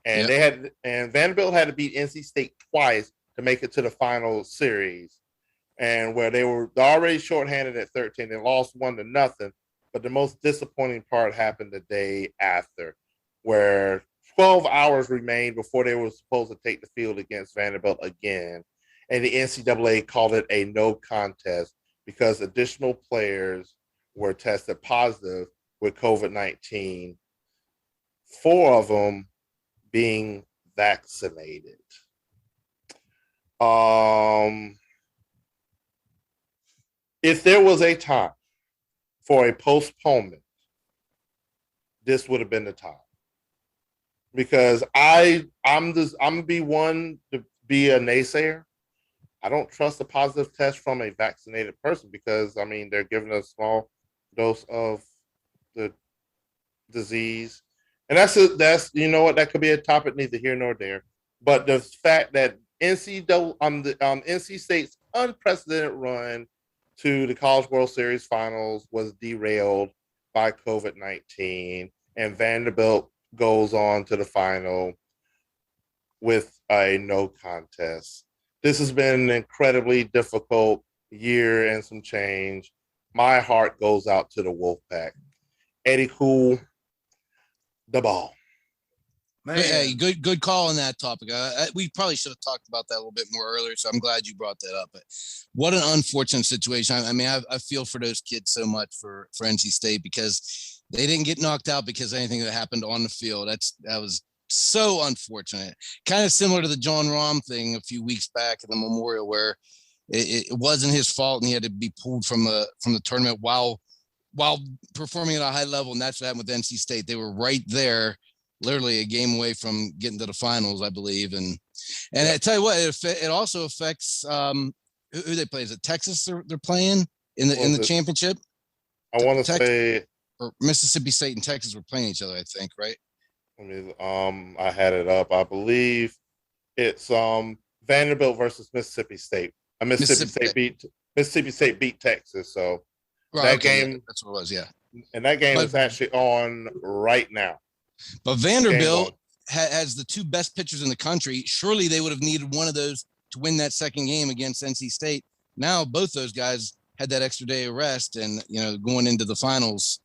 And Vanderbilt had to beat NC State twice to make it to the final series. And where they were already shorthanded at 13, they lost 1-0. But the most disappointing part happened the day after, where 12 hours remained before they were supposed to take the field against Vanderbilt again. And the NCAA called it a no contest because additional players were tested positive with COVID-19, 4 of them being vaccinated. If there was a time for a postponement, this would have been the time. Because I'm gonna be one to be a naysayer. I don't trust a positive test from a vaccinated person because I mean they're giving a small dose of the disease, and that's you know what, that could be a topic neither here nor there. But the fact that NC State's unprecedented run to the College World Series Finals was derailed by COVID-19, and Vanderbilt goes on to the final with a no contest. This has been an incredibly difficult year and some change. My heart goes out to the Wolfpack. Eddy Cool, the ball. Man. Hey, good call on that topic. We probably should have talked about that a little bit more earlier, so I'm glad you brought that up. But what an unfortunate situation. I mean, I feel for those kids so much for NC State because they didn't get knocked out because of anything that happened on the field. That was so unfortunate. Kind of similar to the John Rahm thing a few weeks back in the Memorial, where it wasn't his fault and he had to be pulled from the tournament while performing at a high level. And that's what happened with NC State. They were right there, literally a game away from getting to the finals, I believe. And I tell you what, it also affects who they play. Is it Texas they're playing in the championship? I want to say, or Mississippi State and Texas were playing each other, I think, right? I mean, I had it up. I believe it's Vanderbilt versus Mississippi State. Mississippi State beat Texas. So that game, yeah, that's what it was. Yeah, and that game is actually on right now. But Vanderbilt has the 2 best pitchers in the country. Surely they would have needed one of those to win that second game against NC State. Now both those guys had that extra day of rest, and going into the finals,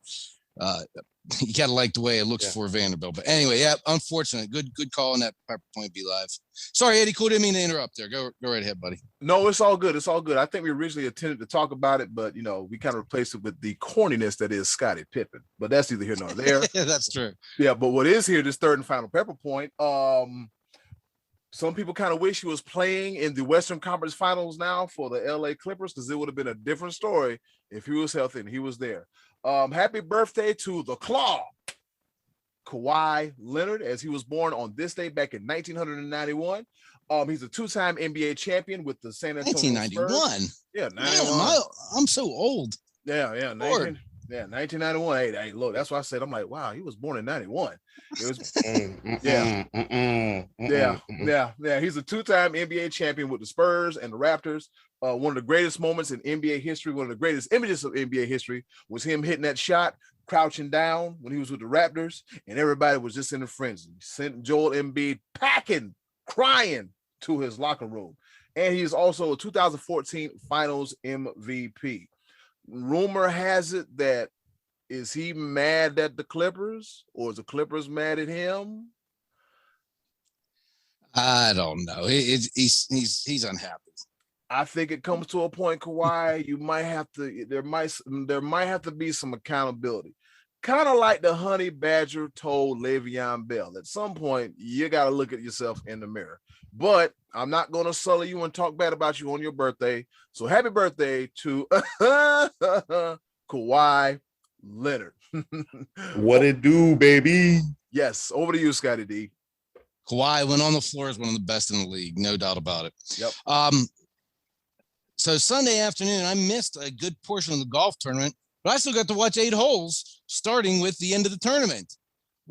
you gotta like the way it looks for Vanderbilt. But anyway, yeah, unfortunate. Good call on that Pepper Point Be Live. Sorry, Eddy, cool. Didn't mean to interrupt there. Go right ahead, buddy. No, it's all good. It's all good. I think we originally intended to talk about it, but we kind of replaced it with the corniness that is Scottie Pippen. But that's neither here nor there. Yeah, that's true. Yeah, but what is here, this third and final Pepper Point. Some people kind of wish he was playing in the Western Conference Finals now for the LA Clippers, because it would have been a different story if he was healthy and he was there. Happy birthday to the Claw, Kawhi Leonard, as he was born on this day back in 1991. He's a 2-time NBA champion with the San Antonio 1991. Spurs. Yeah, 91. Man, I'm so old. Yeah, 1991. Hey, look, that's why I said, I'm like, wow, he was born in 91. It was, yeah. He's a 2-time NBA champion with the Spurs and the Raptors. One of the greatest moments in NBA history, one of the greatest images of NBA history was him hitting that shot, crouching down when he was with the Raptors, and everybody was just in a frenzy. Sent Joel Embiid packing, crying to his locker room. And he is also a 2014 Finals MVP. Rumor has it that, is he mad at the Clippers, or is the Clippers mad at him? I don't know. He's unhappy. I think it comes to a point, Kawhi, you might have to. There might have to be some accountability, kind of like the Honey Badger told Le'Veon Bell. At some point, you got to look at yourself in the mirror. But I'm not going to sully you and talk bad about you on your birthday. So happy birthday to Kawhi Leonard. What it do, baby? Yes, over to you, Scottie D. Kawhi, when on the floor, is one of the best in the league, no doubt about it. Yep. So Sunday afternoon, I missed a good portion of the golf tournament, but I still got to watch 8 holes, starting with the end of the tournament,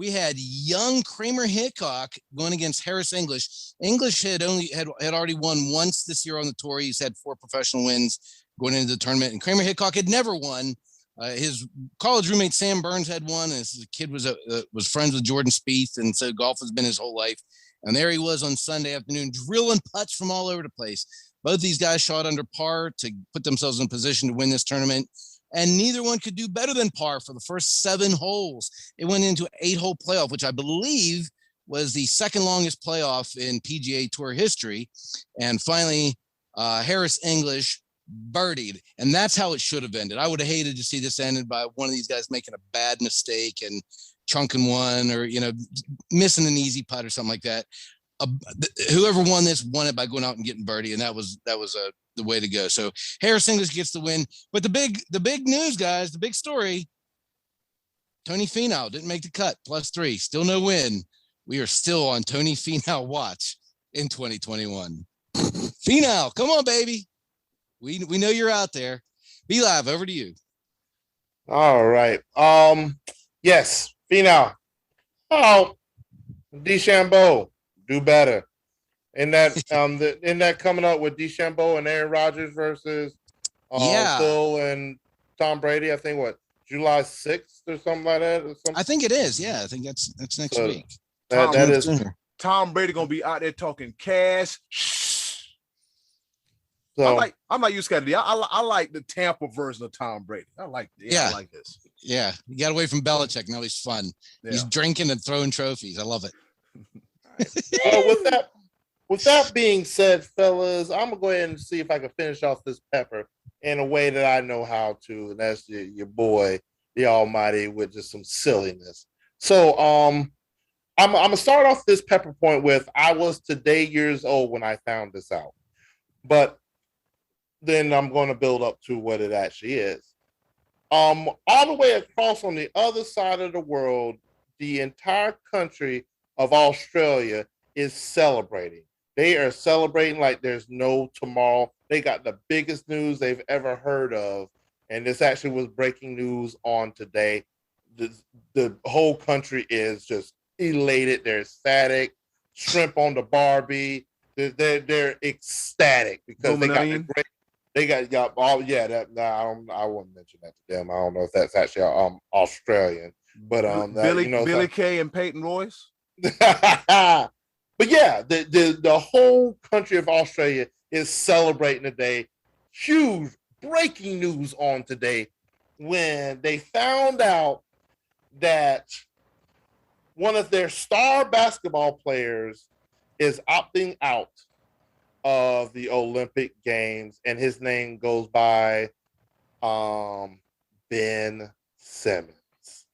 we had young Kramer Hickok going against Harris English. English had already won once this year on the tour. He's had 4 professional wins going into the tournament, and Kramer Hickok had never won. His college roommate Sam Burns had won. His kid was friends with Jordan Spieth, and so golf has been his whole life. And there he was on Sunday afternoon, drilling putts from all over the place. Both these guys shot under par to put themselves in position to win this tournament, and neither one could do better than par for the first 7 holes. It went into an 8-hole playoff, which I believe was the second longest playoff in PGA Tour history. And finally, Harris English birdied, and that's how it should have ended. I would have hated to see this ended by one of these guys making a bad mistake and chunking one, or missing an easy putt or something like that. Whoever won this won it by going out and getting birdie, and that was the way to go. So Harris English gets the win. But the big news, guys, the big story: Tony Finau didn't make the cut. +3, still no win. We are still on Tony Finau watch in 2021. Finau, come on, baby. We know you're out there. Be Live, over to you. All right. Yes, Finau. Oh, DeChambeau, do better. In that coming up with DeChambeau and Aaron Rodgers versus Phil and Tom Brady. I think July 6th or something like that. I think it is. Yeah, I think that's next week. Tom Brady gonna be out there talking cash. So I'm like you, Scottie D. I like the Tampa version of Tom Brady. I like this. Yeah, he got away from Belichick. Now he's fun. Yeah. He's drinking and throwing trophies. I love it. Well, with that being said, fellas, I'm gonna go ahead and see if I can finish off this pepper in a way that I know how to, and that's your boy, the Almighty, with just some silliness. So, I'm gonna start off this pepper point with: I was today years old when I found this out, but then I'm going to build up to what it actually is. All the way across on the other side of the world, the entire country of Australia is celebrating. They are celebrating like there's no tomorrow. They got the biggest news they've ever heard of, and this actually was breaking news on today. The whole country is just elated. They're ecstatic. Shrimp on the Barbie. They're ecstatic because they got the great. They got all I won't mention that to them. I don't know if that's actually Australian, but Billy Kay and Peyton Royce. But yeah, the whole country of Australia is celebrating today. Huge breaking news on today when they found out that one of their star basketball players is opting out of the Olympic Games, and his name goes by Ben Simmons.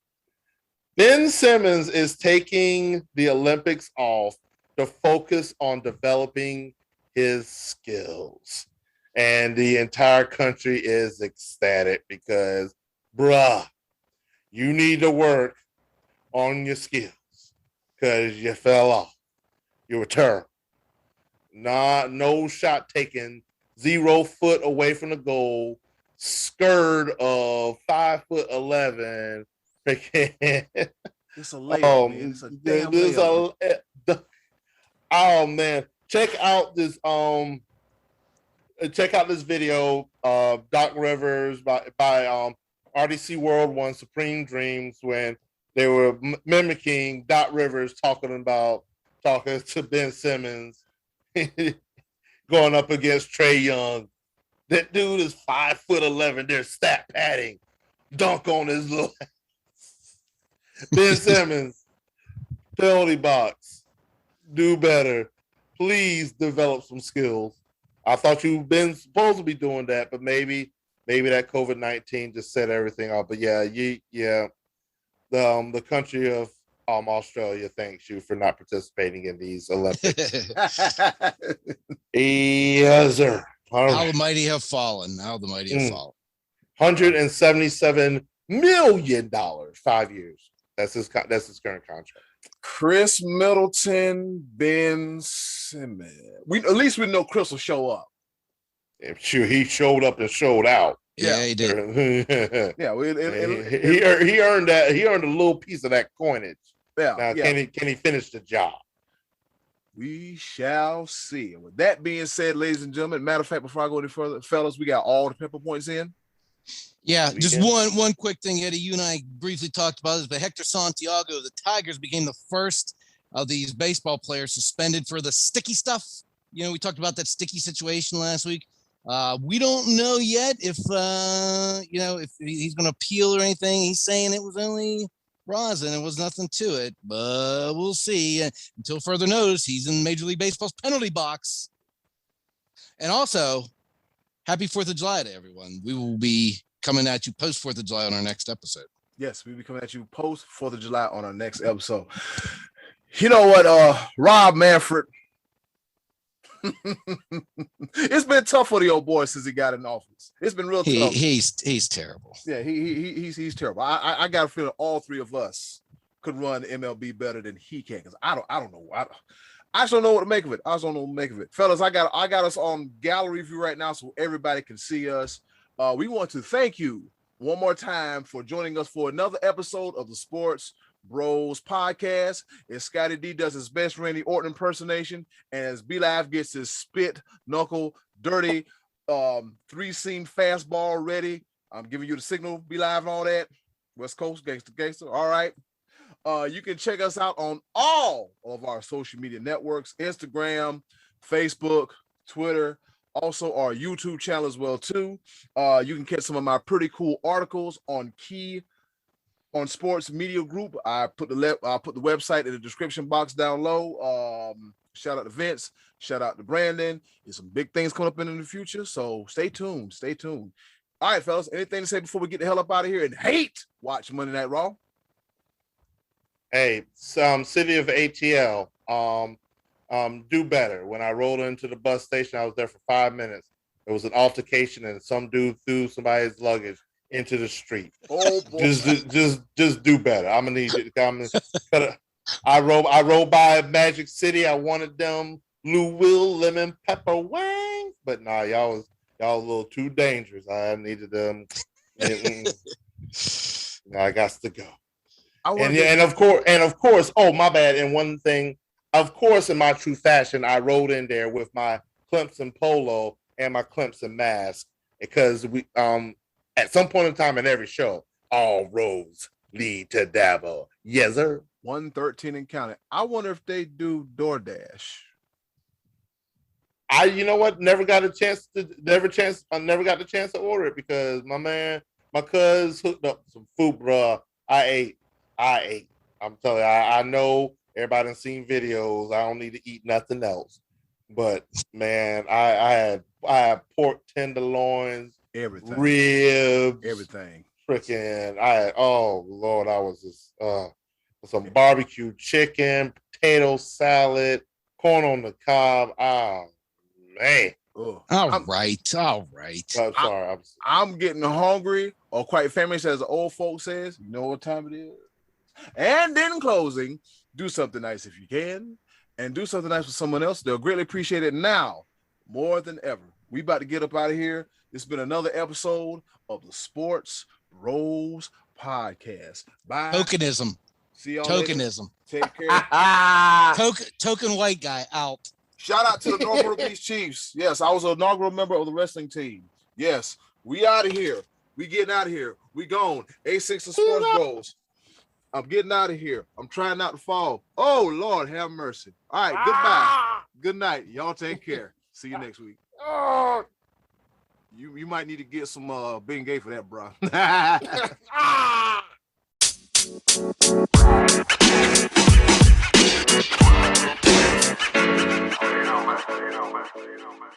Ben Simmons is taking the Olympics off to focus on developing his skills. And the entire country is ecstatic because, bruh, you need to work on your skills because you fell off. You were terrible. No shot taken, 0 foot away from the goal, skirt of 5'11". It's a layup, man. It's a damn layup. Oh man, check out this video of Doc Rivers by RDC World One Supreme Dreams when they were mimicking Doc Rivers talking to Ben Simmons. Going up against Trae Young. That dude is 5'11". They're stat padding. Dunk on his little ass. Ben Simmons, penalty box. Do better. Please develop some skills. I thought you've been supposed to be doing that, but maybe that COVID-19 just set everything off. But the country of Australia thanks you for not participating in these Olympics. Yes, sir. How the mighty have fallen. $177 million, 5 years. That's his current contract. Chris Middleton, Ben Simmons. At least we know Chris will show up. I'm sure he showed up and showed out. Yeah, he did. Yeah, he earned that. He earned a little piece of that coinage. Now, can he finish the job? We shall see. And with that being said, ladies and gentlemen, matter of fact, before I go any further, fellas, we got all the pepper points in. Yeah, just one quick thing, Eddie. You and I briefly talked about this, but Hector Santiago, the Tigers became the first of these baseball players suspended for the sticky stuff. You know, we talked about that sticky situation last week. We don't know yet if if he's going to appeal or anything. He's saying it was only rosin. It was nothing to it, but we'll see. Until further notice, he's in Major League Baseball's penalty box. And also, happy 4th of July to everyone. We will be coming at you post 4th of July on our next episode. Yes, we'll be coming at you post 4th of July on our next episode. You know what, Rob Manfred, it's been tough for the old boy since he got in office. It's been real tough. He's terrible. Yeah, he's terrible. I got a feeling all three of us could run MLB better than he can, because I don't know. I just don't know what to make of it. Fellas, I got us on gallery view right now so everybody can see us. We want to thank you one more time for joining us for another episode of the Sports Bros podcast. As Scottie D does his best Randy Orton impersonation, and as B Live gets his spit, knuckle, dirty, 3-seam fastball ready. I'm giving you the signal, B Live and all that. West Coast, gangster. All right. You can check us out on all of our social media networks, Instagram, Facebook, Twitter, also our YouTube channel as well too. You can catch some of my pretty cool articles on Sports Media Group. I'll put the website in the description box down low. Shout out to Vince. Shout out to Brandon. There's some big things coming up in the future, so stay tuned. All right, fellas. Anything to say before we get the hell up out of here and watch Monday Night Raw? Hey, city of ATL, do better. When I rolled into the bus station, I was there for 5 minutes. There was an altercation, and some dude threw somebody's luggage into the street. Oh boy. Just do better. I'm gonna need you to come. I rode by Magic City. I wanted them Blue Will lemon pepper wings, but nah, y'all was a little too dangerous. I needed them. I got to go. And of course. Oh, my bad. And one thing, of course, in my true fashion, I rode in there with my Clemson polo and my Clemson mask, because we at some point in time in every show, all roads lead to Dabo. Yes, sir. 113 and counting. I wonder if they do DoorDash. You know what? Never got the chance to order it, because my cuz hooked up some food, bro. I ate. I'm telling you, I know everybody done seen videos. I don't need to eat nothing else. But man, I had pork tenderloins, everything, ribs, everything. Freaking, oh Lord, I was just some barbecue chicken, potato salad, corn on the cob. Oh man. All right. I'm sorry. I'm getting hungry, or quite famous, as the old folks says. You know what time it is. And in closing, do something nice if you can, and do something nice for someone else. They'll greatly appreciate it now more than ever. We about to get up out of here. It's been another episode of the Sports Bros podcast. Bye. Tokenism. See y'all Tokenism. Later. Take care. Token white guy out. Shout out to the Norfolk Beach Chiefs. Yes, I was an inaugural member of the wrestling team. Yes, we out of here. We getting out of here. We gone. A6 of Sports Bros. I'm getting out of here. I'm trying not to fall. Oh, Lord, have mercy. All right, goodbye. Good night. Y'all take care. See you next week. You might need to get some being gay for that, bro. You know, man.